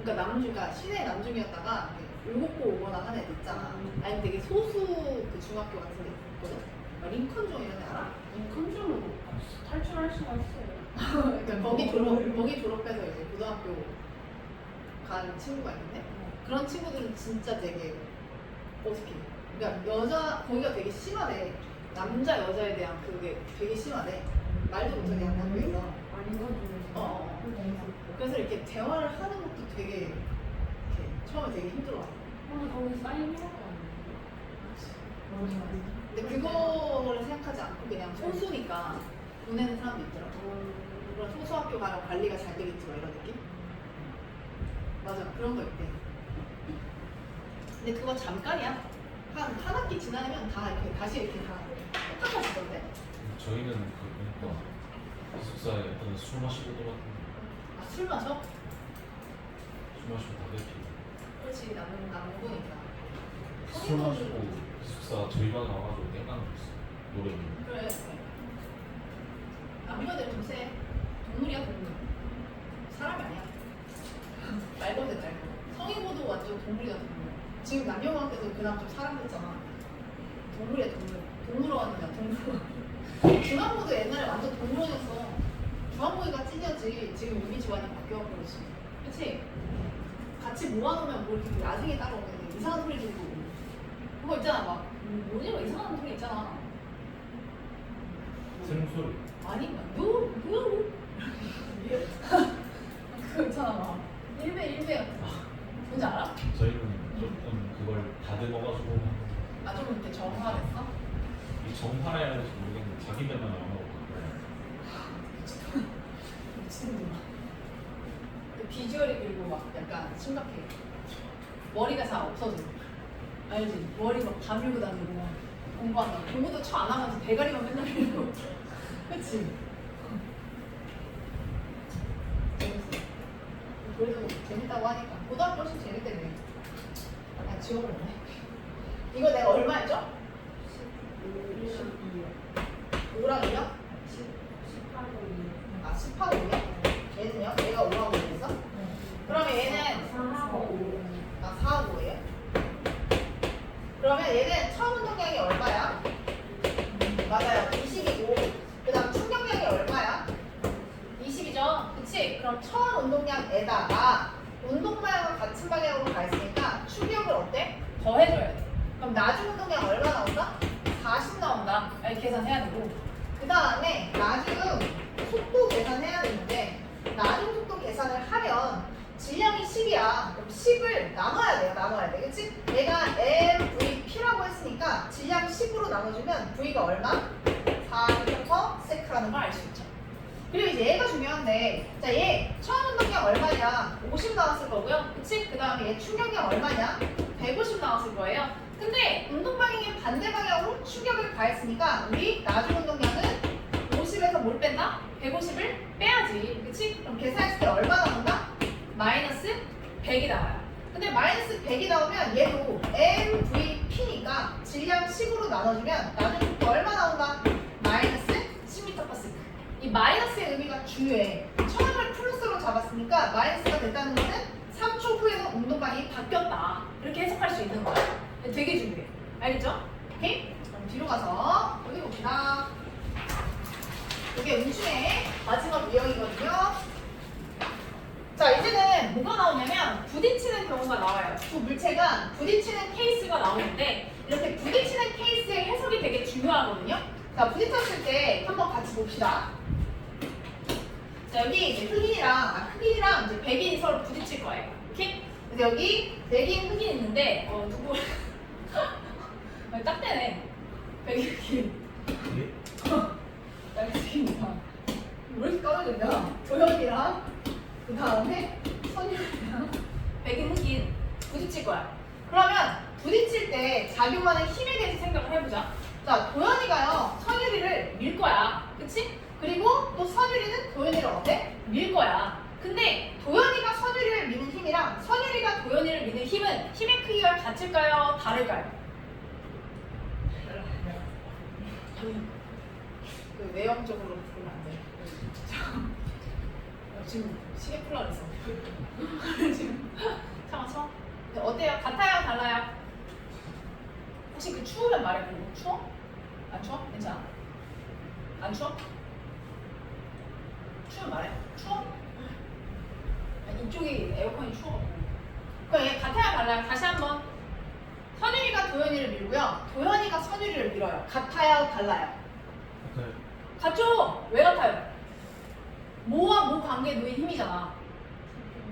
그러니까 그러니까 시내 남중이었다가 울곡고 오거나 하는 애들 있잖아. 아니면 되게 소수 그 중학교 같은 데 있거든. 막 링컨중 이런 데 알아? 컨트롤 탈출할 수가 있어요. 그러니까 거기 졸업해서 이제 고등학교 간 친구가 있는데 그런 친구들은 진짜 되게 어색해. 그러니까 거기가 되게 심하대. 남자 여자에 대한 그게 되게 심하대. 말도 못하게 하는 학교에서. 아닌 건 좀. 그래서 이렇게 대화를 하는 것도 되게 이렇게 처음에 되게 힘들어. 근데 거기 사인이라고 근데 그거를 생각하지 않고 그냥 소수니까 보내는 사람도 있더라고. 그런 소수 학교 가면 관리가 잘 되겠지 뭐 이런 느낌? 맞아 그런 거 있대. 근데 그거 잠깐이야. 한 학기 지나면 다 이렇게 다시 이렇게 다 똑같아지던데. 저희는 그러니까 기숙사에 어떤 술 마시고 돌았는데 아 술 마셔? 술 마시고 담배 피고 그렇지 남부니까. 술 마시고 기숙사 저희 반 와가지고 땡깡 줬어. 노래 부르고. 그래. 남녀들 좀 세. 동물이야 동물. 사람이 아니야. 말도 안 돼, 말도. 성인고도 완전 동물이야 동물. 지금 남녀관계도 그다음 좀 사람 됐잖아. 동물이야 동물. 동물원이야 동물원. 중앙고도 옛날에 완전 동물원이었어. 중앙고가 찐이었지. 지금 이미지 많이 바뀌어버렸지. 그치? 같이 모아놓으면 뭐 이렇게 나중에 따라오는데 이상한 소리 들고 그거 있잖아 막 뭐지 막 이상한 소리 있잖아. 생소리. 아니 너 그거 있잖아 막 일배 뭔지 알아? 저희는 조금 그걸 다듬어가지고 아 좀 이렇게 정화됐어? 이 정화라 해야 될지 모르겠는데 자기들만 영어로 미친놈아. 그 비주얼이 그리고 막 약간 심각해. 머리가 잘 없어져. 알지? 머리 막 다 밀고 다니고 막 공부한다. 공부도 쳐 안 하면서 대가리만 맨날 밀고. 그치? 재밌어. 그래도 재밌다고 하니까 고등학교 훨씬 재밌대네. 아 지워버렸네. 이거 내가 얼마 했죠? 5랑 2요? 아 18호요? 얘는요? 얘가 5하고 있어? 그러면 얘는 4하고 5예요? 그러면 얘는 처음 운동량이 얼마야? 맞아요 20이고 그 다음 충격량이 얼마야? 20이죠? 그치? 그럼 처음 운동량에다가 운동량과 같은 방향으로 가 있으니까 충격을 어때? 더 해줘야 돼. 그럼 나중 운동량 얼마 나온다? 40 나온다. 이렇게 계산해야 되고 그 다음에 나중 속도 계산해야 되는데 나중 속도 계산을 하면 질량이 10이야. 그럼 10을 나눠야 돼요. 나눠야 돼. 그치? 내가 MVP라고 했으니까 질량 10으로 나눠주면 V가 얼마? 4m/s라는 걸 알 수 있죠. 그리고 이제 얘가 중요한데 자, 얘 처음 운동량 얼마냐? 50 나왔을 거고요. 그치? 그 다음에 얘 충격량 얼마냐? 150 나왔을 거예요. 근데 운동 방향의 반대 방향으로 충격을 가했으니까 우리 나중 운동량은 50에서 뭘 뺀다? 150을 빼야지. 그치? 그럼 계산했을 때 얼마 나온다? 마이너스 100이 나와요. 근데 마이너스 100이 나오면 얘도 MVP니까 질량 10으로 나눠주면 나중 속도 얼마 나온다? 마이너스 10m/s. 이 마이너스의 의미가 중요해. 처음을 플러스로 잡았으니까 마이너스가 됐다는 거는 3초 후에는 운동 방향이 바뀌었다. 이렇게 해석할 수 있는 거야. 되게 중요해. 알겠죠? 오케이? 그럼 뒤로 가서 여기 봅시다. 이게 운충의 마지막 유형이거든요. 자, 이제는 뭐가 나오냐면 부딪히는 경우가 나와요. 두 물체가 부딪히는 케이스가 나오는데 이렇게 부딪히는 케이스의 해석이 되게 중요하거든요. 자, 부딪혔을 때 한번 같이 봅시다. 자, 여기 이제 흑인이랑 이제 백인이 서로 부딪힐 거예요. 오케이? 그래서 여기 백인, 흑인 있는데 두고 딱 되네. 백인, 흑인. 알겠습니다. 왜 이렇게 까매졌냐? 도현이랑 그 다음에 선율이랑 백인, 흑인 부딪힐 거야. 그러면 부딪힐 때 작용하는 힘에 대해서 생각을 해보자. 자, 도현이가요 선율이를 밀 거야. 그치? 그리고 또 선율이는 도현이를 어때? 밀 거야. 근데 도현이가 선율이를 미는 힘이랑 선율이가 도현이를 미는 힘은 힘의 크기가 같을까요? 다를까요? 그 외형적으로 보면 안 돼. 지금 시계 풀라 그랬어. 지금 참아. 어때요? 같아요? 달라요? 혹시 그 추우면 말해. 그리고 추워? 안 추워? 괜찮아? 안 추워? 추우면 말해. 추워? 아니, 이쪽이 에어컨이 추워. 그럼 얘 같아요? 달라요? 다시 한번. 선율이가 도현이를 밀고요. 도현이가 선율이를 밀어요. 같아요? 달라요? 같죠? 왜 같아요? 모와 모 관계에 놓인 힘이잖아.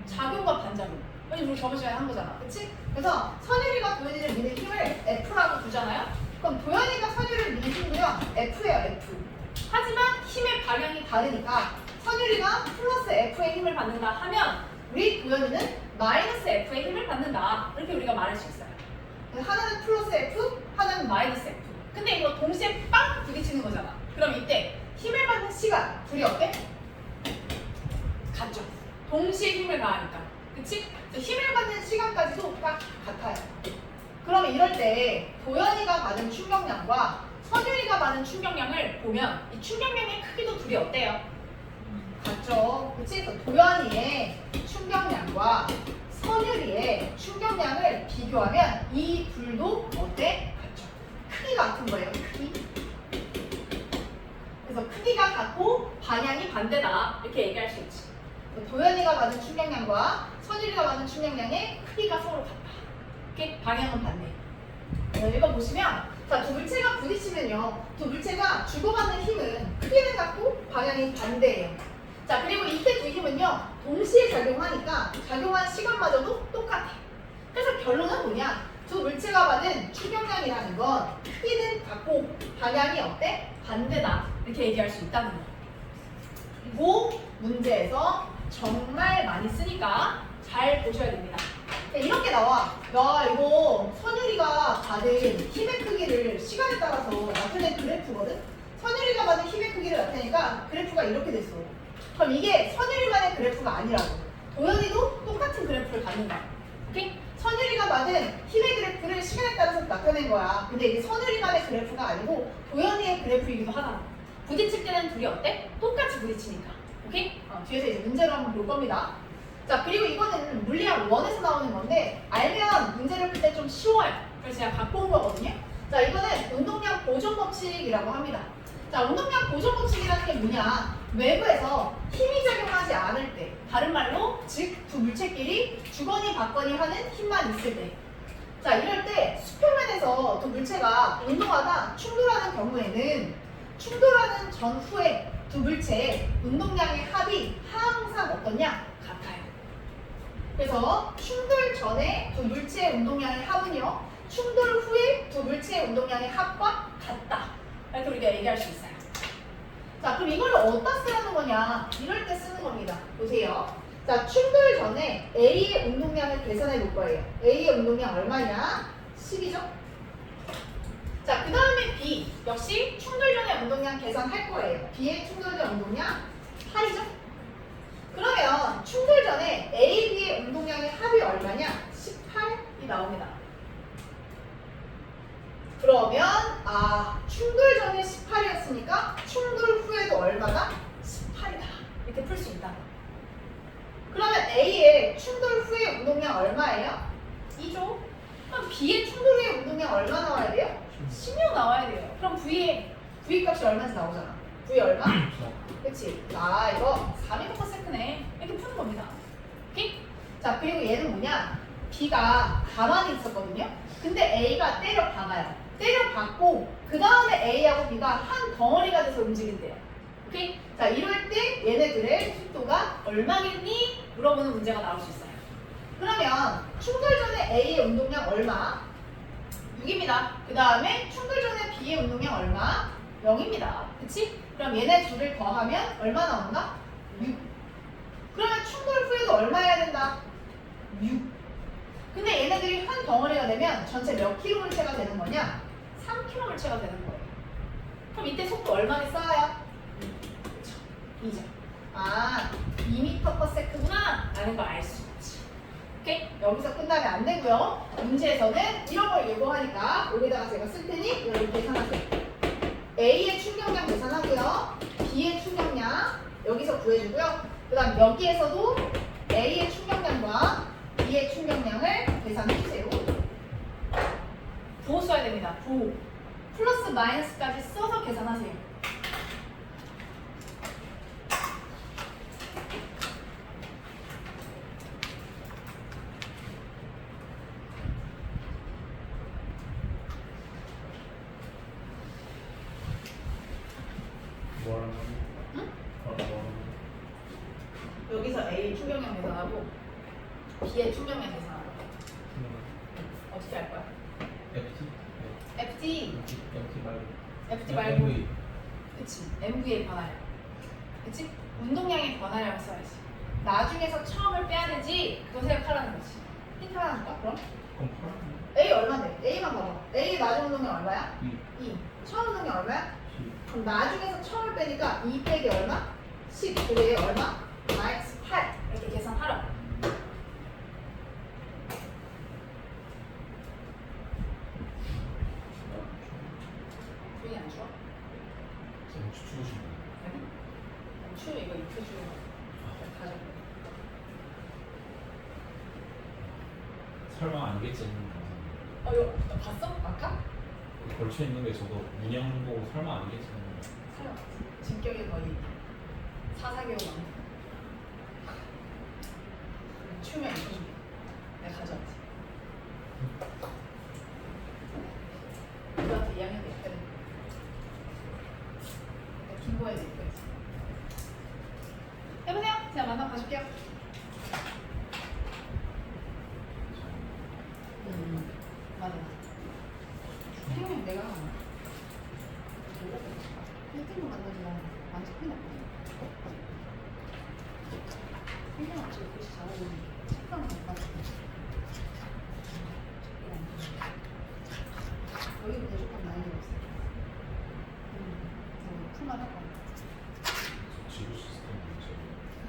작용과 반작용. 우리 저번 시간에 한 거잖아. 그치? 그래서 선율이가 도현이를 미는 힘을 F라고 두잖아요? 그럼 도현이가 선율이를 미는 힘도요, F예요, F. 하지만 힘의 방향이 다르니까 선율이가 플러스 F의 힘을 받는다 하면 우리 도현이는 마이너스 F의 힘을 받는다. 이렇게 우리가 말할 수 있어요. 하나는 플러스 F, 하나는 마이너스 F. 근데 이거 동시에 빵 부딪히는 거잖아. 그럼 이때 힘을 받는 시간 둘이 어때? 같죠. 동시에 힘을 가하니까. 그치? 그래서 힘을 받는 시간까지도 딱 같아요. 그러면 이럴 때 도연이가 받은 충격량과 선율이가 받은 충격량을 보면 이 충격량의 크기도 둘이 어때요? 같죠? 그치? 그래서 도연이의 충격량과 선율이의 충격량을 비교하면 이 둘도 어때? 같죠? 크기가 같은 거예요. 크기. 그래서 크기가 같고 방향이 반대다 이렇게 얘기할 수 있지. 도연이가 받은 충격량과 선율이가 받은 충격량의 크기가 서로 같다. 이렇게 방향은 반대. 읽어보시면 자, 두 물체가 부딪히면요. 두 물체가 주고받는 힘은 크기는 같고 방향이 반대예요. 자, 그리고 이때 두 힘은요. 동시에 작용하니까 작용한 시간마저도 똑같아. 그래서 결론은 뭐냐? 두 물체가 받은 충격량이라는 건 크기는 같고 방향이 어때? 반대다. 이렇게 얘기할 수 있다는 거. 그리고 문제에서 정말 많이 쓰니까 잘 보셔야 됩니다. 이렇게 나와. 야, 이거 선율이가 받은 힘의 크기를 시간에 따라서 나타낸 그래프거든? 선율이가 받은 힘의 크기를 나타내니까 그래프가 이렇게 됐어. 그럼 이게 선율이만의 그래프가 아니라고. 도연이도 똑같은 그래프를 갖는 거야. 오케이? 선율이가 받은 힘의 그래프를 시간에 따라서 나타낸 거야. 근데 이게 선율이만의 그래프가 아니고 도연이의 그래프이기도 하다. 부딪힐 때는 둘이 어때? 똑같이 부딪히니까. 오케이? 뒤에서 이제 문제로 한번 볼 겁니다. 자, 그리고 이거는 물리학 1에서 나오는 건데 알면 문제를 풀 때 좀 쉬워요. 그래서 제가 갖고 온 거거든요. 자, 이거는 운동량 보존 법칙이라고 합니다. 자, 운동량 보존 법칙이라는 게 뭐냐? 외부에서 힘이 작용하지 않을 때, 다른 말로 즉 두 물체끼리 주거니 받거니 하는 힘만 있을 때. 자, 이럴 때 수표면에서 두 물체가 운동하다 충돌하는 경우에는 충돌하는 전후에 두 물체의 운동량의 합이 항상 어떠냐? 같아요. 그래서 충돌 전에 두 물체의 운동량의 합은요, 충돌 후에 두 물체의 운동량의 합과 같다. 이렇게 우리가 얘기할 수 있어요. 자, 그럼 이걸 어디다 쓰라는 거냐? 이럴 때 쓰는 겁니다. 보세요. 자, 충돌 전에 A의 운동량을 계산해 볼 거예요. A의 운동량 얼마냐? 10이죠? 자, 그 다음에 B. 역시 충돌 전에 운동량 계산할 거예요. B의 충돌 전 운동량 8이죠? 그러면 충돌 전에 A, B의 운동량의 합이 얼마냐? 18이 나옵니다. 그러면 충돌 전에 18이었으니까 충돌 후에도 얼마다? 18이다. 이렇게 풀 수 있다. 그러면 A의 충돌 후의 운동량 얼마예요? 2죠? 그럼 B의 충돌 후의 운동량 얼마 나와야 돼요? 16 나와야 돼요. 그럼 V 값이 얼마인지 나오잖아. V 얼마? 그치? 이거 4m/s네. 이렇게 푸는 겁니다. 오케이? 자, 그리고 얘는 뭐냐? B가 가만히 있었거든요. 근데 A가 때려 박아요. 때려 박고 그 다음에 A하고 B가 한 덩어리가 돼서 움직인대요. 오케이? 자, 이럴 때 얘네들의 속도가 얼마겠니? 물어보는 문제가 나올 수 있어요. 그러면 충돌 전에 A의 운동량 얼마? 6입니다. 그 다음에 충돌 전에 B의 운동량 얼마? 0입니다. 그치? 그럼 얘네 둘을 더하면 얼마 나온다? 6. 그러면 충돌 후에도 얼마 해야 된다? 6. 근데 얘네들이 한 덩어리가 되면 전체 몇 킬로 물체가 되는 거냐? 3킬로 물체가 되는 거예요. 그럼 이때 속도 얼마를 써야? 2죠. 2m/s구나 라는 걸 알 수 있지. 오케이? 여기서 끝나면 안 되고요. 문제에서는 이런 걸 요구하니까 여기다가 제가 쓸 테니 이걸 계산하세요. A의 충격량 계산하고요. B의 충격량 여기서 구해주고요. 그 다음 여기에서도 A의 충격량과 B의 충격량을 계산해주세요. 부호 써야 됩니다. 부호. 플러스 마이너스까지 써서 계산하세요. 뭐하는 거지? 응? 뭐하는 거지? 여기서 A 충격량 계산하고 B의 충격량 계산하고 어떻게 할 거야? FT? FT FT 말고 FT 말고 MV. 그치 MV의 변화량 그치? 운동량의 변화량을 써야지 나중에서 처음을 빼야 되지 그거 생각하라는 거지 힌트 하나 줄까 그럼? 그럼 팔? A 얼마인데? A만 봐봐 A 나중 운동량 얼마야? 2 2 처음 운동량 얼마야? 10 그럼 나중에서 처음을 빼니까 2 빼기 얼마? 10 그리고 얘 얼마? 마이너스 8 이렇게 계산하라고 추 이거 입혀주고 가져. 설마 아니겠지 했는데 감사합니다. 이거 봤어? 아까? 걸쳐 있는 게 저도 문양 보고 설마 아니겠지 했는데 사요. 진격의 거의 사사기호만. 추면 입혀줄게. 내가 가져왔지. 너한테 2학년 때 입혀야 돼. 긴 거에도 입혀야지. 해보세요. 제가 만나 봐줄게요. 맞아. 생명 내가 1등만 만나지만 완전 큰일 났거든. 생명 앞쪽에 글씨 잘하고 책상을 못 받았어. 여기부터 조금 많이 들었어. 풀만 할 거야. 지구 시스템 문제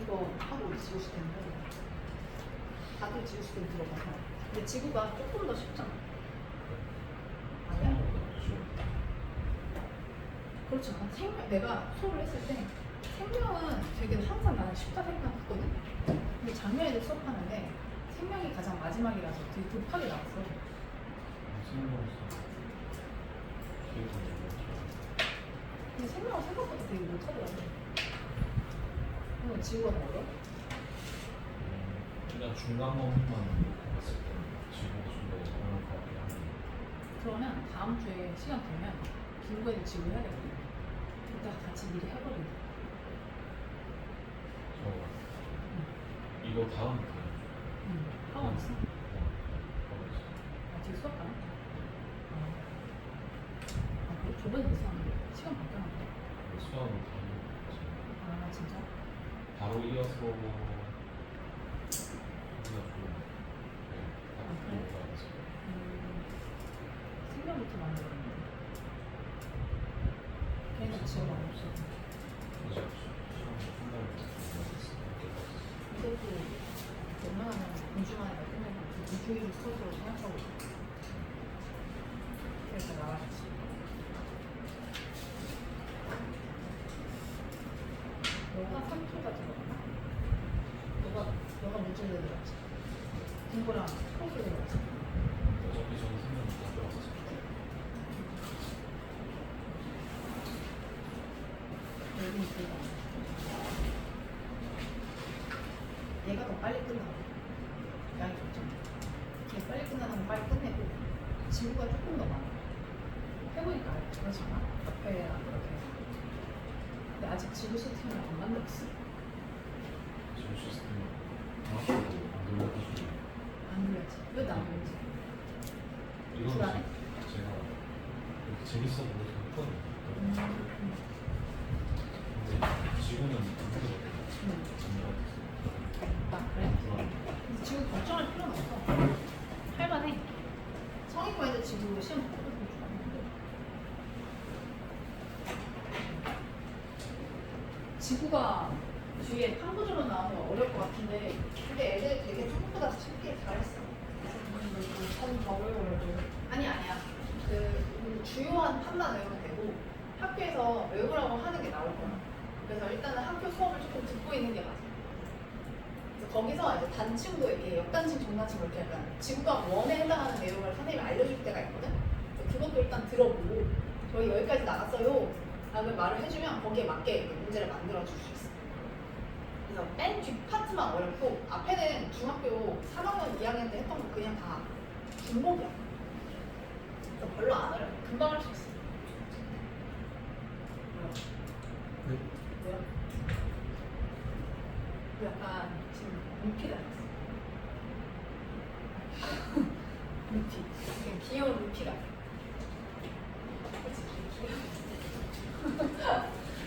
이거 하고 우리 지구 시스템인데 다들 지구 시스템 들어가서 근데 지구가 조금 더 쉽잖아. 아니야? 그렇지 않아? 내가 수업을 했을 때 생명은 되게 항상 나는 쉽다 생각했거든. 근데 작년에도 수업하는데 생명이 가장 마지막이라서 되게 급하게 나왔어. 생각해서 근데 생명은 생각보다 되게 못하더라고. 그럼 지구가 더 어려워? 그냥 중간 범위만 놓고 봤을 때 지구가 좀 더 어려울 것 같긴 한데 그러면 다음 주에 시간 되면 기후과도 지구 해야 되거든. 이따가 같이 미리 해버리자. 이거 다음 그 하고 있어? 하고 있어. 뒤에 수업 가나? 그래? 저번에 있었는데 시간 바뀌었는데. 수학은 다음 아 진짜? 바로 이어서 하기가 좀 그래? 생명부터 만들었는데. 걔는 지금 안 없어. 이것도 웬만하면 공주만 해도 끝내고 이주일 코스로 생각하고 있어. 그래서 나와줬어. 너가 3초가 들어갔나? 너가 문제를 들어갔지. 공부랑 코스를 들어갔지. 어차피 저는 생각 다 들어가서 여기 있어. 얘가 더 빨리 끝나. 양이 좋죠. 얘 빨리 끝나는 건 빨리 끝내고 지구가 조금 더 많아. 해보니까 알지. 그렇지 않아? 앞에랑 그렇게. 근데 아직 지구 시스템을 안 만들었어. 지구 시스템이 정확하게 안 돌려가지고 안 그랬지. 왜도 안 그랬지? 이거는 불안해? 제가 이렇게 재밌어 보여서 했거든요. 근데 지구는 안 되거든요. 정리가 아 그래? 근데 지금 걱정할 필요는 없어. 할만해. 성인과에도 지구 시험 보고 좀 좋았는데. 지구가 뒤에 판구조로 나오면 어려울 것 같은데 근데 애들 되게 생각보다 쉽게 잘했어. 참 어려워요. 아니야. 그 주요한 판만 외우면 되고 학교에서 외우라고 하는 게 나올 거야. 그래서 일단은 학교 수업을 조금 듣고 있는 게 맞아. 그래서 거기서 이제 단층도 이렇게 역단층, 중단층 이렇게 약간 지구과 원에 해당하는 내용을 선생님이 알려줄 때가 있거든. 그래서 그것도 일단 들어보고 저희 여기까지 나갔어요. 라고 말을 해주면 거기에 맞게 이렇게 문제를 만들어 줄 수 있어. 그래서 맨 뒷 파트만 어렵고 앞에는 중학교 3학년, 2학년 때 했던 거 그냥 다 중복이야. 그래서 별로 안 어려워. 금방 할 수 있어. 뭐야? 약간 지금 루피 닮았어. 루피. 되게 귀여운 루피 같아. 그치?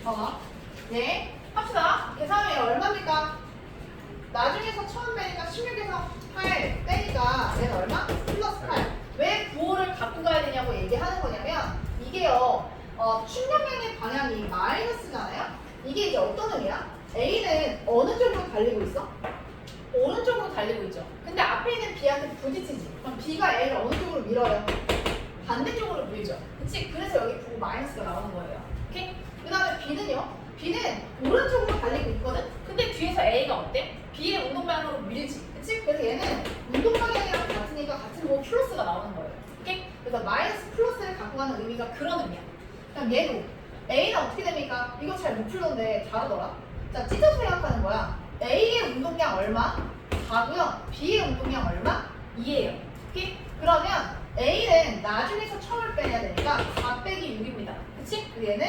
봐봐. 네. 합시다. 계산이 얼마입니까? 나중에서 처음 빼니까 16에서 8 빼니까 얘는 얼마? 플러스 8. 왜 9호를 갖고 가야 되냐고 얘기하는 거냐면 이게요. 충격량의 방향이 마이너스잖아요. 이게 이제 어떤 의미야? A는 어느 쪽으로 달리고 있어? 오른쪽으로 달리고 있죠. 근데 앞에 있는 B한테 부딪히지. 그럼 B가 A를 어느 쪽으로 밀어요? 반대쪽으로 밀죠. 그치? 그래서 여기 9 마이너스가 나오는 거예요. 오케이? 그 다음에 B는요? B는 오른쪽으로 달리고 있거든? 근데 뒤에서 A가 어때? B의 운동 방향으로 밀지. 그치? 그래서 얘는 운동 방향이랑 같으니까 같은 거 플러스가 나오는 거예요. 오케이? 그래서 마이너스 플러스를 갖고 가는 의미가 그런 의미야. 그럼 얘도 A는 어떻게 됩니까? 이거 잘 못 풀던데 잘하더라. 자, 찢어서 생각하는 거야. A의 운동량 얼마? 4고요. B의 운동량 얼마? 2예요. 오케이? 그러면 A는 나중에서 처음을 빼야 되니까 4 빼기 6입니다. 그치? 그리고 얘는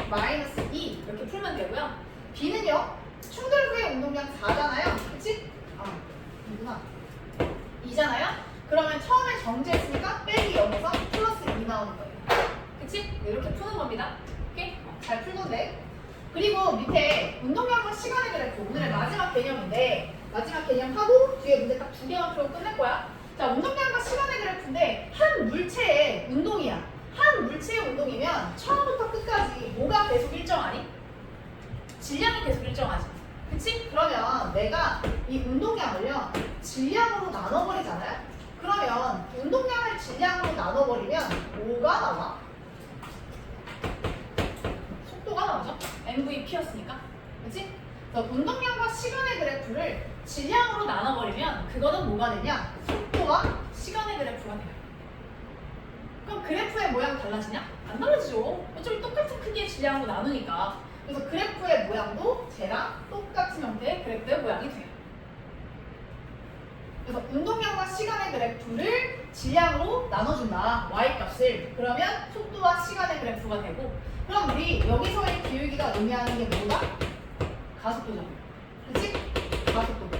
마이너스 2 이렇게 풀면 되고요. B는요. 충돌 후의 운동량 4잖아요. 그치? 아, 이구나. 2잖아요? 그러면 처음에 정지했으니까 빼기 0에서 플러스 2 나오는 거예요. 그치? 이렇게 푸는 겁니다. 오케이? 잘 풀건데. 그리고 밑에 운동량과 시간의 그래프 오늘의 마지막 개념인데 마지막 개념 하고 뒤에 문제 딱 2개만 풀고 끝낼 거야. 자, 운동량과 시간의 그래프인데 한 물체의 운동이야. 한 물체의 운동이면 처음부터 끝까지 뭐가 계속 일정하니? 질량이 계속 일정하지. 그치? 그러면 내가 이 운동량을요 질량으로 나눠버리잖아요? 그러면 운동량을 질량으로 나눠버리면 뭐가 나와? 속도가 나오죠? MVP였으니까. 그치? 그래서 운동량과 시간의 그래프를 질량으로 나눠버리면 그거는 뭐가 되냐? 속도와 시간의 그래프가 돼요. 그럼 그래프의 모양 달라지냐? 안 달라지죠. 어차피 똑같은 크기의 질량으로 나누니까. 그래서 그래프의 모양도 쟤랑 똑같은 형태의 그래프의 모양이 돼요. 그래서 운동량과 시간의 그래프를 질량으로 나눠준다. y값을. 그러면 속도와 시간의 그래프가 되고 그럼 우리 여기서의 기울기가 의미하는 게 뭐다? 가속도죠. 그치? 가속도.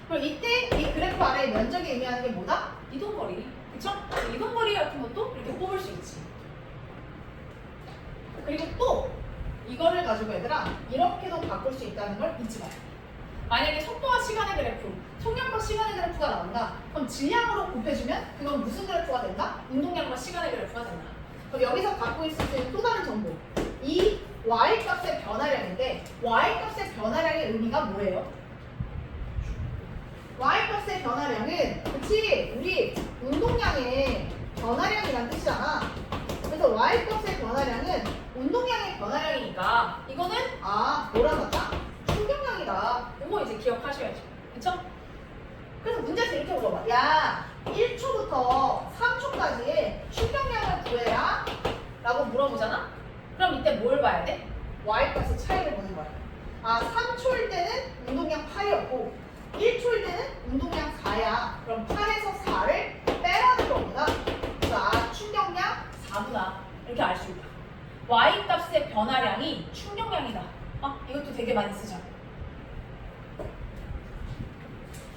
그럼 이때 이 그래프 아래의 면적이 의미하는 게 뭐다? 이동거리. 그쵸? 이동거리 같은 것도 이렇게 뽑을 수 있지. 그리고 또 이거를 가지고 얘들아 이렇게도 바꿀 수 있다는 걸 잊지 마요. 만약에 속도와 시간의 그래프, 속력과 시간의 그래프가 나온다. 그럼 질량으로 곱해주면 그건 무슨 그래프가 된다? 운동량과 시간의 그래프가 된다. 그럼 여기서 갖고 있을 수 있는 또 다른 정보. 이 y값의 변화량인데 y값의 변화량의 의미가 뭐예요? y값의 변화량은 그치? 우리 운동량의 변화량이란 뜻이잖아. 그래서 y값의 변화량은 운동량의 변화량이니까 이거는 뭐라 하다? 충격량이다. 이거 이제 기억하셔야죠. 그쵸? 그래서 문제에서 이렇게 물어봐. 야, 1초부터 3초까지의 충격량을 구해라 라고 물어보잖아? 그럼 이때 뭘 봐야 돼? y값의 차이를 보는 거야. 3초일 때는 운동량 8이었고 1초일 때는 운동량 4야. 그럼 8에서 4를 빼라는 거구나. 그래서 충격량 4구나. 이렇게 알 수 있다. y값의 변화량이 충격량이다. 이것도 되게 많이 쓰죠.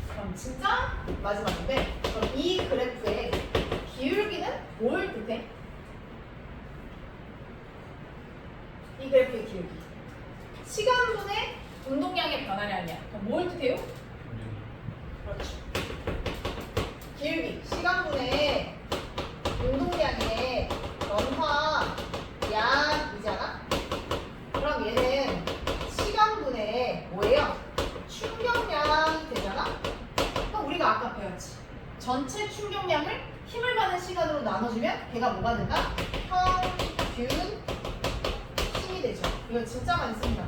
그럼 진짜 마지막인데 그럼 이 그래프의 기울기는 뭘 뜻해? 이 그래프의 기울기 시간분의 운동량의 변화량이야. 그럼 뭘 뜻해요? 그렇죠. 기울기 시간분의 운동량의 변화량이잖아. 그럼 얘는 시간분의 뭐예요? 충격량이 되잖아. 그럼 우리가 아까 배웠지. 전체 충격량을 힘을 받는 시간으로 나눠주면 걔가 뭐가 된다? 평균 힘이 되죠. 이거 진짜 많이 씁니다.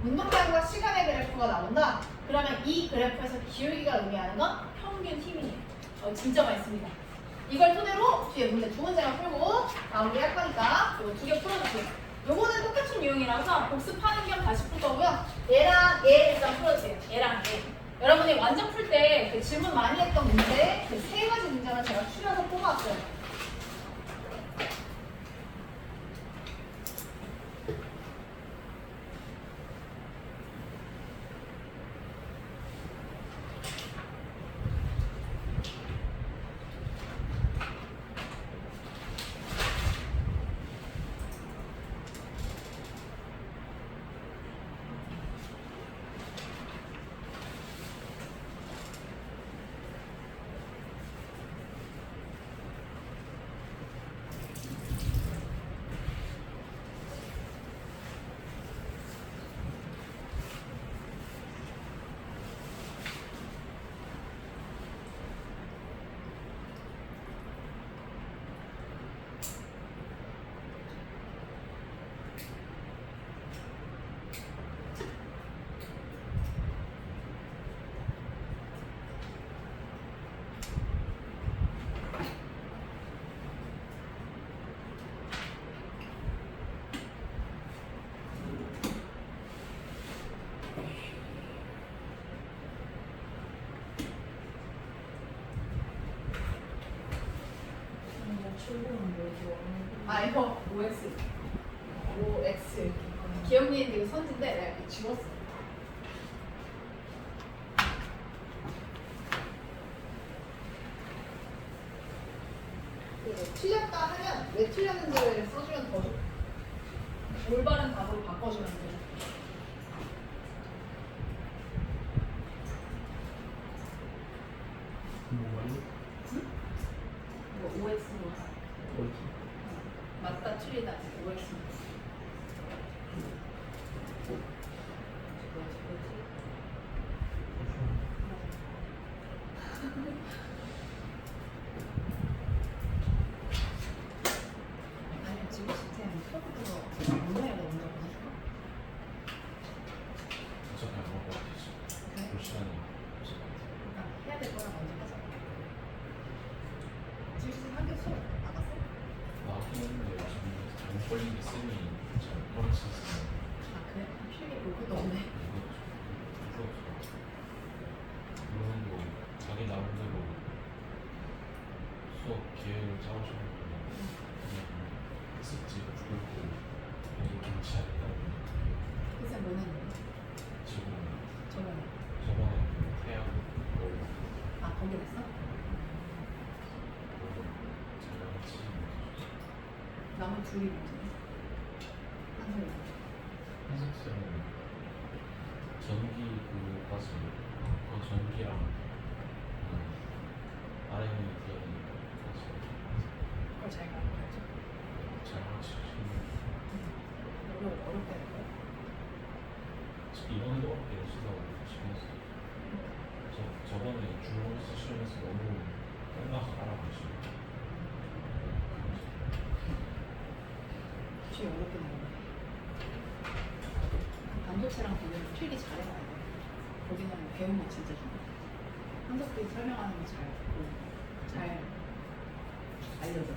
운동량과 시간의 그래프가 나온다. 그러면 이 그래프에서 기울기가 의미하는 건 평균 힘이에요. 진짜 많이 씁니다. 이걸 토대로 뒤에 문제 2문제만 풀고 마무리할 거니까 이거 2개 풀어주세요. 요거는 똑같은 유형이라서 복습하는 겸 다시 풀 거고요. 얘랑 얘 일단 풀어주세요. 얘랑 얘. 여러분이 완전 풀 때 그 질문 많이 했던 문제 그 3가지 문제만 제가 추려서 뽑아왔어요. 아 이거 OX OX 기억니인데 이거 선지인데 내가 이렇게 지웠어. 그리고 틀렸다 하면 왜 틀렸는지를 써주면 더 좋아. 올바른 답으로 바꿔주면 돼. 이거 OX로 맞다 틀리다 OX. 아니면 지금 시스템 처음부터 문제가 먼저 보내줄까? 어차피 안 먹을 것 같아서 그래? 볼 시간이 없을 것 같아. 일단 해야 될 거랑 먼저 하자. 지금 한개 수업 나갔어? 나왔긴 했는데 지금 잘못 걸린 게 쌤이 잘 가르치셨어요. 아 그래? 필기 볼 것도 없네. 물론 뭐 자기 나름대로 수업 계획을 짜오셨는데 그냥 했었지. 그리고 애들 괜찮지 않다. 글쎄 뭐 했는데? 지금 저번에. 저번에 그 태양 뭐 아 거기 됐어? 잘 가르치는 거죠. 남은 둘이 뭐지? 한솔이. 한석쌤은 전기 그까지 그 전기랑 RM이까지 그걸 잘 가르쳐줘. 잘 가르치시는 어렵게 될 거야? 이번에도 어렵게 쓰다고 싶었어요. 저번에 중국에서 시험에서 너무 끝나서 알아보시고 되게 어렵게 나오네. 반도체랑 비교해서 필기 잘해봐야 돼. 거기는 배운 거 진짜 좋아. 한석들이 설명하는 거 잘 듣고 잘 알려줘.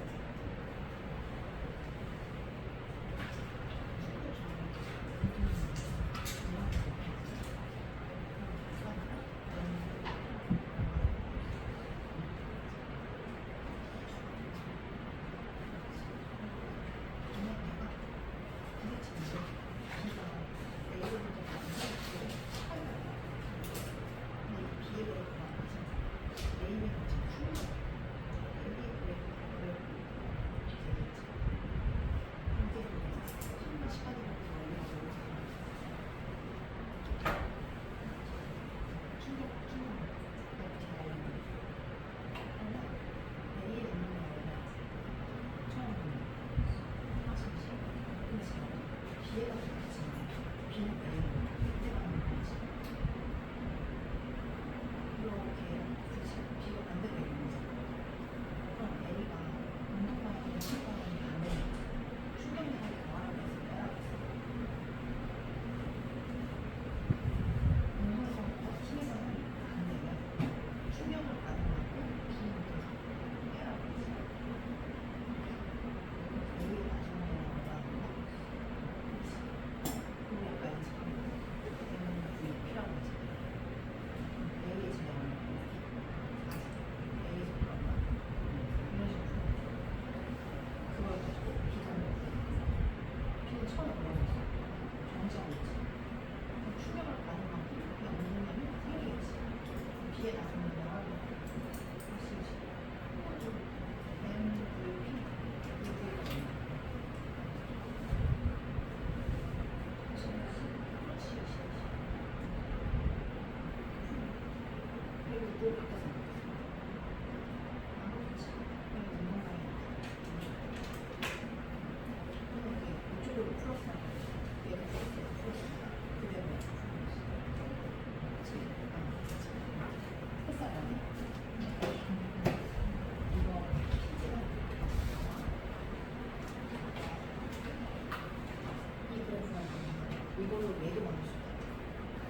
이걸로 얘도 만들 수 있다.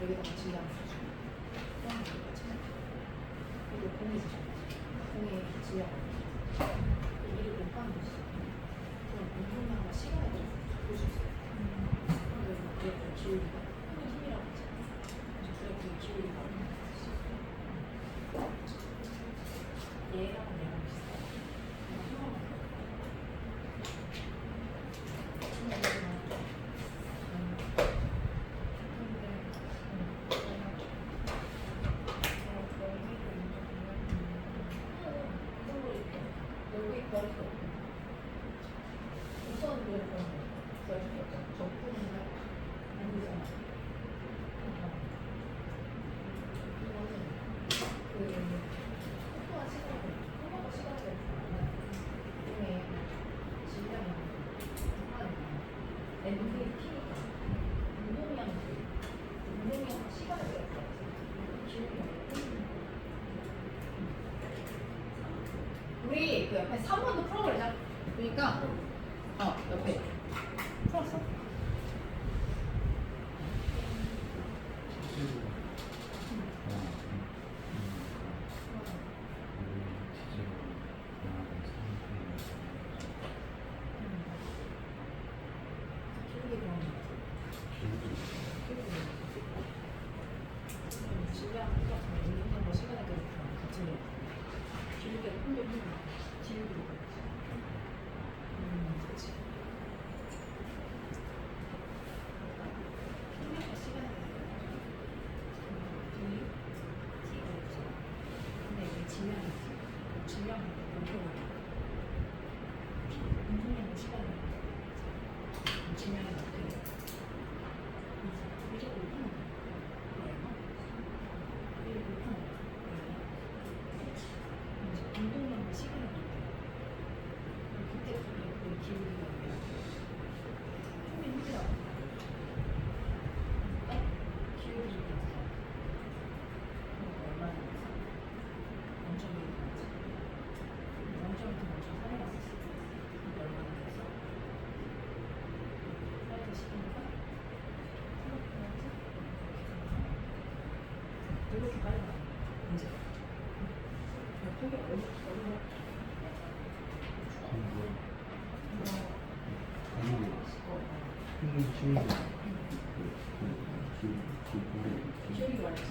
여기다가 질량 수준. 이거 공이지. 공의 질량. 이를 못 가는 거지. 그럼 운동량과 시간에 따라서 바꿀 수 있어요. 그래서 이렇게 기울기가 힘의 힘이라고 하죠. 그래서 그래프 기울기가 얼마나 되지? 얘랑 얘랑 비슷해. 그 옆에 3번도 풀어버리자. 그러니까 옆에 풀었어? 길게 그런 거. 질량 운동 뭐 시간에 같이 길게 흔들고 길게 그렇지. 시간에 근데 이게 질량이 엄청 운동량 시간에 질량이 어떻게 돼? 무조건 하는 운동량과 시간을 그때 그 기울기가 힘이 힘들어. 기울기가 얼마나 엄청 많지. 엄청 먼저 살아갔었어. 얼마나 됐어? 빨리 시키니까 이렇게 빨리 가. 언제? 되게 어려워. 기울기 말이지.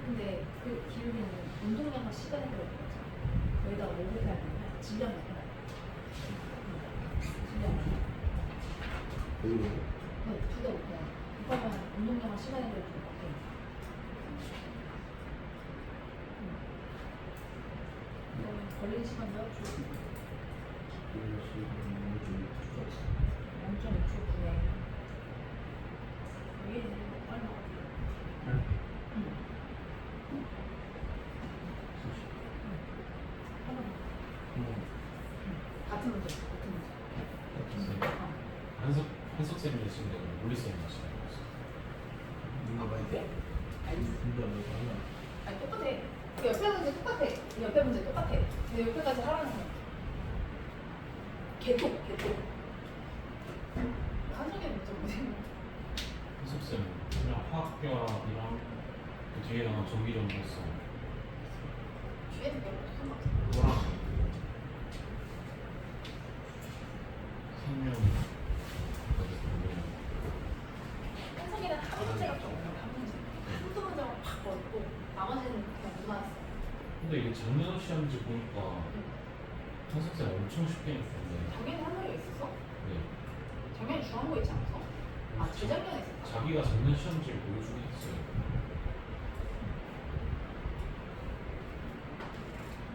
근데 그 기울기는 운동량과 시간에 들어간 거잖아. 여기다 뭐를 해야 되냐? 질량을 해야 돼. 질량을. 둘다 못해. 이거는 운동량과 시간에 들어간 거 같아. 걸리는 시간도 줄 0.5초 후에 위에는 얼마? 같은 문제. 한석 쌤이 지금 내가 물리 쌤이 지금 아니 똑같아. 그 옆에 문제 똑같아. 이 옆에 문제 똑같아. 근데 옆에까지 하라는 거야. 개톡. 한석이 문제 뭐지? 한석 쌤 그냥 화학결합이랑 그 뒤에다가 전기전도 했어. 뒤에는 별로 상관없어. 그거랑 생명 한석이는 한 문제가 좀 어려워. 한 문제. 한두 문제만 팍 어렵고 나머지는 그냥 무난했어. 근데 이게 작년 시험지 보니까 한석 쌤 엄청 쉽게 했는데 작년에 한석이 있었어? 네. 작년에 중요한 거 있지 않았어? 아 재작년에 있었어. 자기가 작년 시험지를 보여주긴 했어요.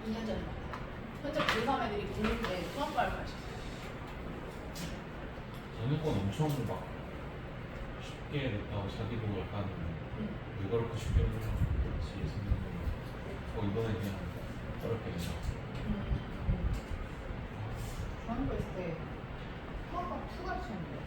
2년 전에 봤다. 현재 고3 애들이 보는데 수학과를 가르쳤어. 작년 건 엄청 막 쉽게 냈다고 자기도 약간 왜 그렇게 쉽게 냈는지 생각하고 이번에 그냥 어렵게 냈나. 중요한 거 있을 때 수학과 2 가르쳤는데.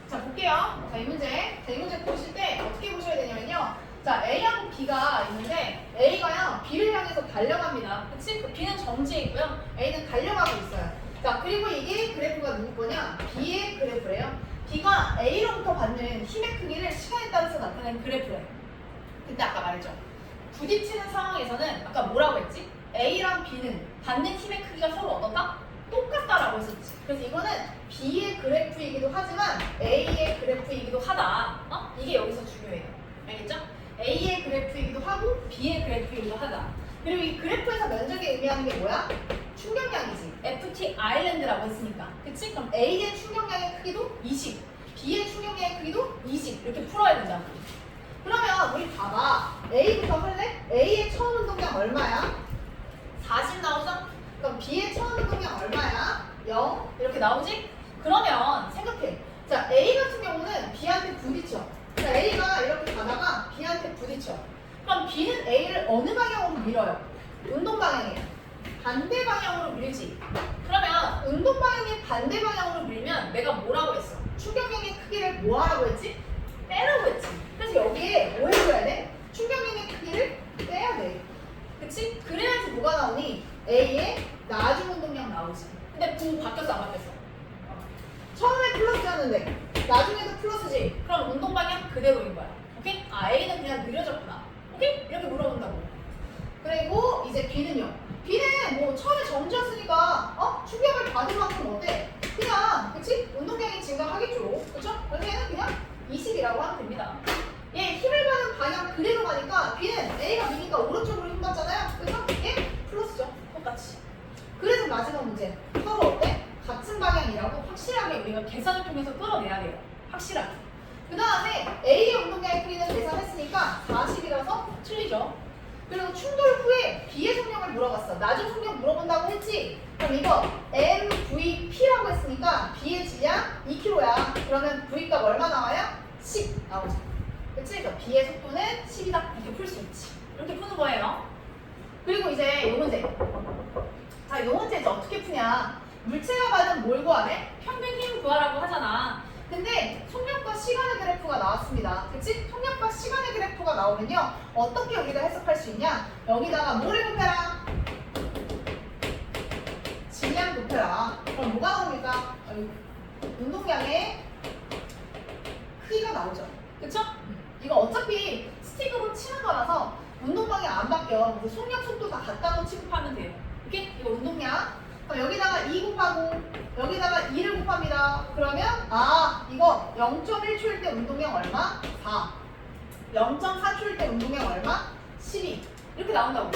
자 볼게요. 자 이 문제 보실 때 어떻게 보셔야 되냐면요. 자 A하고 B가 있는데 A가요 B를 향해서 달려갑니다. 그치? 그 B는 정지해 있고요. A는 달려가고 있어요. 자 그리고 이게 그래프가 누구 거냐? B의 그래프래요. B가 A로부터 받는 힘의 크기를 시간에 따라서 나타내는 그래프래요. 근데 아까 말했죠. 부딪히는 상황에서는 아까 뭐라고 했지? A랑 B는 받는 힘의 크기가 서로 어떻다? 똑같다라고 했었지. 그래서 이거는 B의 그래프이기도 하지만 A의 그래프이기도 하다. 이게 여기서 중요해요. 알겠죠? A의 그래프이기도 하고 B의 그래프이기도 하다. 그리고 이 그래프에서 면적이 의미하는 게 뭐야? 충격량이지. FT 아일랜드라고 했으니까. 그치? 그럼 A의 충격량의 크기도 20, B의 충격량의 크기도 20 이렇게 풀어야 된다고. 그러면 우리 봐봐. A부터 할래? A의 처음 운동량 얼마야? 40 나오죠? 그럼 B의 처음 운동량 얼마야? 0 이렇게 나오지? 그러면 생각해. 자 A 같은 경우는 B한테 부딪혀. 자 A가 이렇게 가다가 B한테 부딪혀. 그럼 B는 A를 어느 방향으로 밀어요? 운동 방향이에요. 반대 방향으로 밀지. 그러면 운동 방향의 반대 방향으로 밀면 내가 뭐라고 했어? 충격량의 크기를 뭐 하라고 했지? 빼라고 했지. 그래서 여기에 뭐 해줘야 돼? 충격량의 크기를 빼야 돼. 그치? 그래야지 뭐가 나오니? A의 나중 운동량 나오지. 근데 부 바뀌었어 안 바뀌었어? 처음에 플러스였는데 나중에도 플러스지. 그럼 운동 방향 그대로인 거야. 오케이? 아 A는 그냥 느려졌구나. 오케이? 이렇게 물어본다고. 그리고 이제 B는요. B는 뭐 처음에 정지였으니까 충격을 받은 만큼 어때? 그냥 그치? 운동량이 증가하겠죠. 그쵸? 그래서 얘는 그냥 20이라고 하면 됩니다. 얘 힘을 받는 방향 그대로 가니까 B는 A가 미니까 오른쪽으로 힘 받잖아요. 그래서 얘 플러스죠. 똑같이. 그래서 마지막 문제 서로 어때? 같은 방향이라고 확실하게 우리가 계산을 통해서 끌어내야 돼요. 확실하게. 그 다음에 A의 운동량의 크기는 계산했으니까 40이라서 틀리죠. 그리고 충돌 후에 B의 속력을 물어봤어. 나중 속력 물어본다고 했지? 그럼 이거 MVP라고 했으니까 B의 질량 2kg야. 그러면 V값 얼마 나와요? 10 나오죠. 그치? 그러니까 B의 속도는 10이다. 이렇게 풀 수 있지. 이렇게 푸는 거예요. 그리고 이제 이 문제. 자, 이 문제 이제 어떻게 푸냐? 물체가 받은 뭘 구하래? 평균 힘 구하라고 하잖아. 근데 속력과 시간의 그래프가 나왔습니다. 그치? 속력과 시간의 그래프가 나오면요. 어떻게 우리가 해석할 수 있냐? 여기다가 뭐를 곱해라? 질량 곱해라. 그럼 뭐가 나옵니까? 운동량의 크기가 나오죠. 그쵸? 이거 어차피 스틱으로 치는 거라서 운동량이 안 바뀌어. 그래서 속력 속도 다 같다고 취급하면 돼요. 오케이? 이거 운동량. 그럼 여기다가 2 곱하고 여기다가 2를 곱합니다. 그러면 이거 0.1초일 때 운동량 얼마? 4. 0.4초일 때 운동량 얼마? 12. 이렇게 나온다고.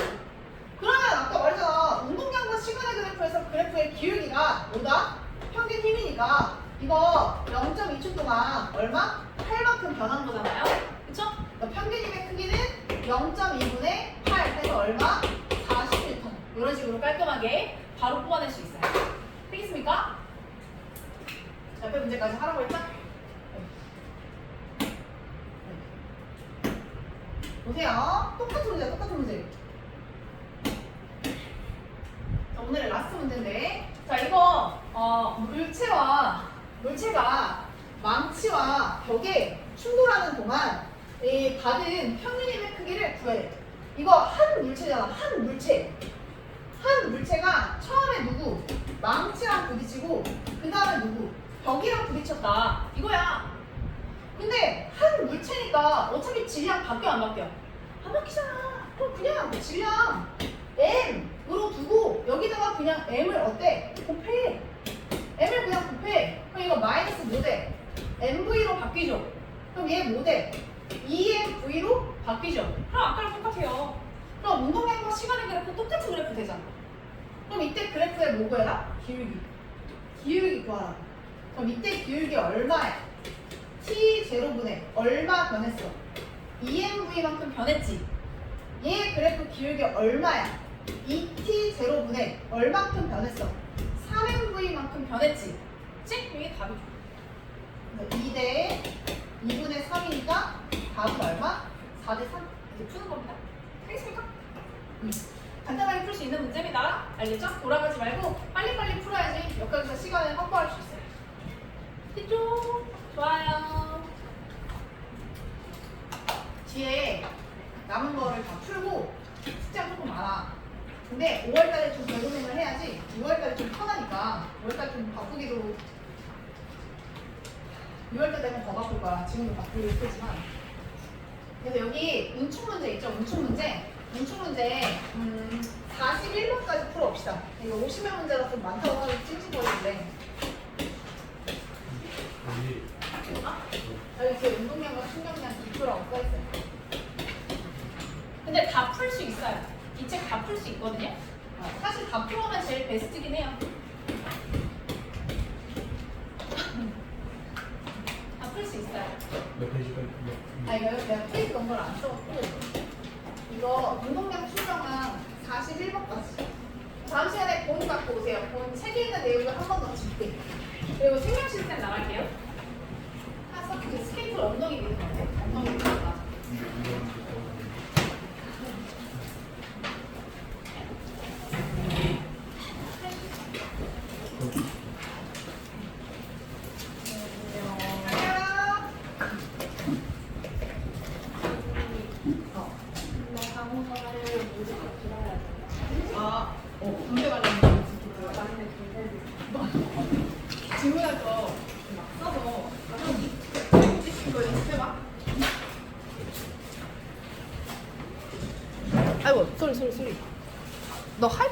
그러면 아까 말했잖아. 운동량과 시간의 그래프에서 그래프의 기울기가 뭐다? 평균 힘이니까 이거 0.2초 동안 얼마? 8만큼 변한 거잖아요. 그쵸? 그러니까 평균 힘의 크기는 0.2분의 8 해서 얼마? 41톤. 이런 식으로 깔끔하게 바로 뽑아낼 수 있어요. 되겠습니까? 옆에 문제까지 하라고 했죠? 보세요. 똑같은 문제야, 똑같은 문제. 자, 오늘의 라스트 문제인데. 자, 이거, 물체가 망치와 벽에 충돌하는 동안 이 받은 평균 힘의 크기를 구해야 돼. 이거 한 물체잖아, 한 물체. 한 물체가 처음에 누구? 망치랑 부딪히고 그 다음에 누구? 벽이랑 부딪혔다. 이거야. 근데 한 물체니까 어차피 질량 바뀌어 안 바뀌어? 안 바뀌잖아. 그럼 그냥 질량 M으로 두고 여기다가 그냥 M을 어때? 곱해. M을 그냥 곱해. 그럼 이거 마이너스 뭐 돼? MV로 바뀌죠. 그럼 얘 뭐 돼? EMV로 바뀌죠. 그럼 아까랑 똑같아요. 그럼 운동량과 시간의 그래프 똑같은 그래프 되잖아. 그럼 이때 그래프에 뭐 구해라? 기울기 구하라. 그럼 이때 기울기 얼마야? T0분의 얼마 변했어? EMV만큼 변했지? 얘 그래프 기울기 얼마야? 2T0분의 얼마큼 변했어? 3MV만큼 변했지? 그치? 이게 답이죠. 2대 2분의 3이니까 답은 얼마? 4대 3. 이제 푸는 겁니다. 알겠습니까? 간단하게 풀 수 있는 문제입니다. 알겠죠? 돌아가지 말고 빨리빨리 풀어야지 여기까지 시간을 확보할 수 있어요. 됐죠? 좋아요. 뒤에 남은 거를 다 풀고 숙제가 조금 많아. 근데 5월달에 좀 재도전을 해야지 6월달에 좀 편하니까 5월달 좀 바쁘기도 6월달 되면 더 바쁠 거야. 지금도 바쁘기도 했지만. 그래서 여기 운충 문제 있죠? 운충 문제 41번까지 풀어봅시다. 이거 50명 문제가 좀 많다고 하면 찡찡거리는데 여기 제 운동량과 충격량 2%라고 써있어요. 근데 다 풀 수 있어요. 이 책 다 풀 수 있거든요. 사실 다 풀어면 제일 베스트긴 해요. 다 풀 수 있어요. 몇 페이지까지? 이거 내가 페이지 넘버를 안 써갖고 이거 운동량 충격은 41번까지. 다음 시간에 본 갖고 오세요. 본 책에 있는 내용을 한 번 더 짚게. 그리고 생명 시스템 나갈게요. 그 스케이트 엉덩이 미는 건데 엉덩이 미는 거. 군대 관련 거 맞네, 근데. 질문할 거막 써서 이거 연습해봐. 아이고 소리. 너 할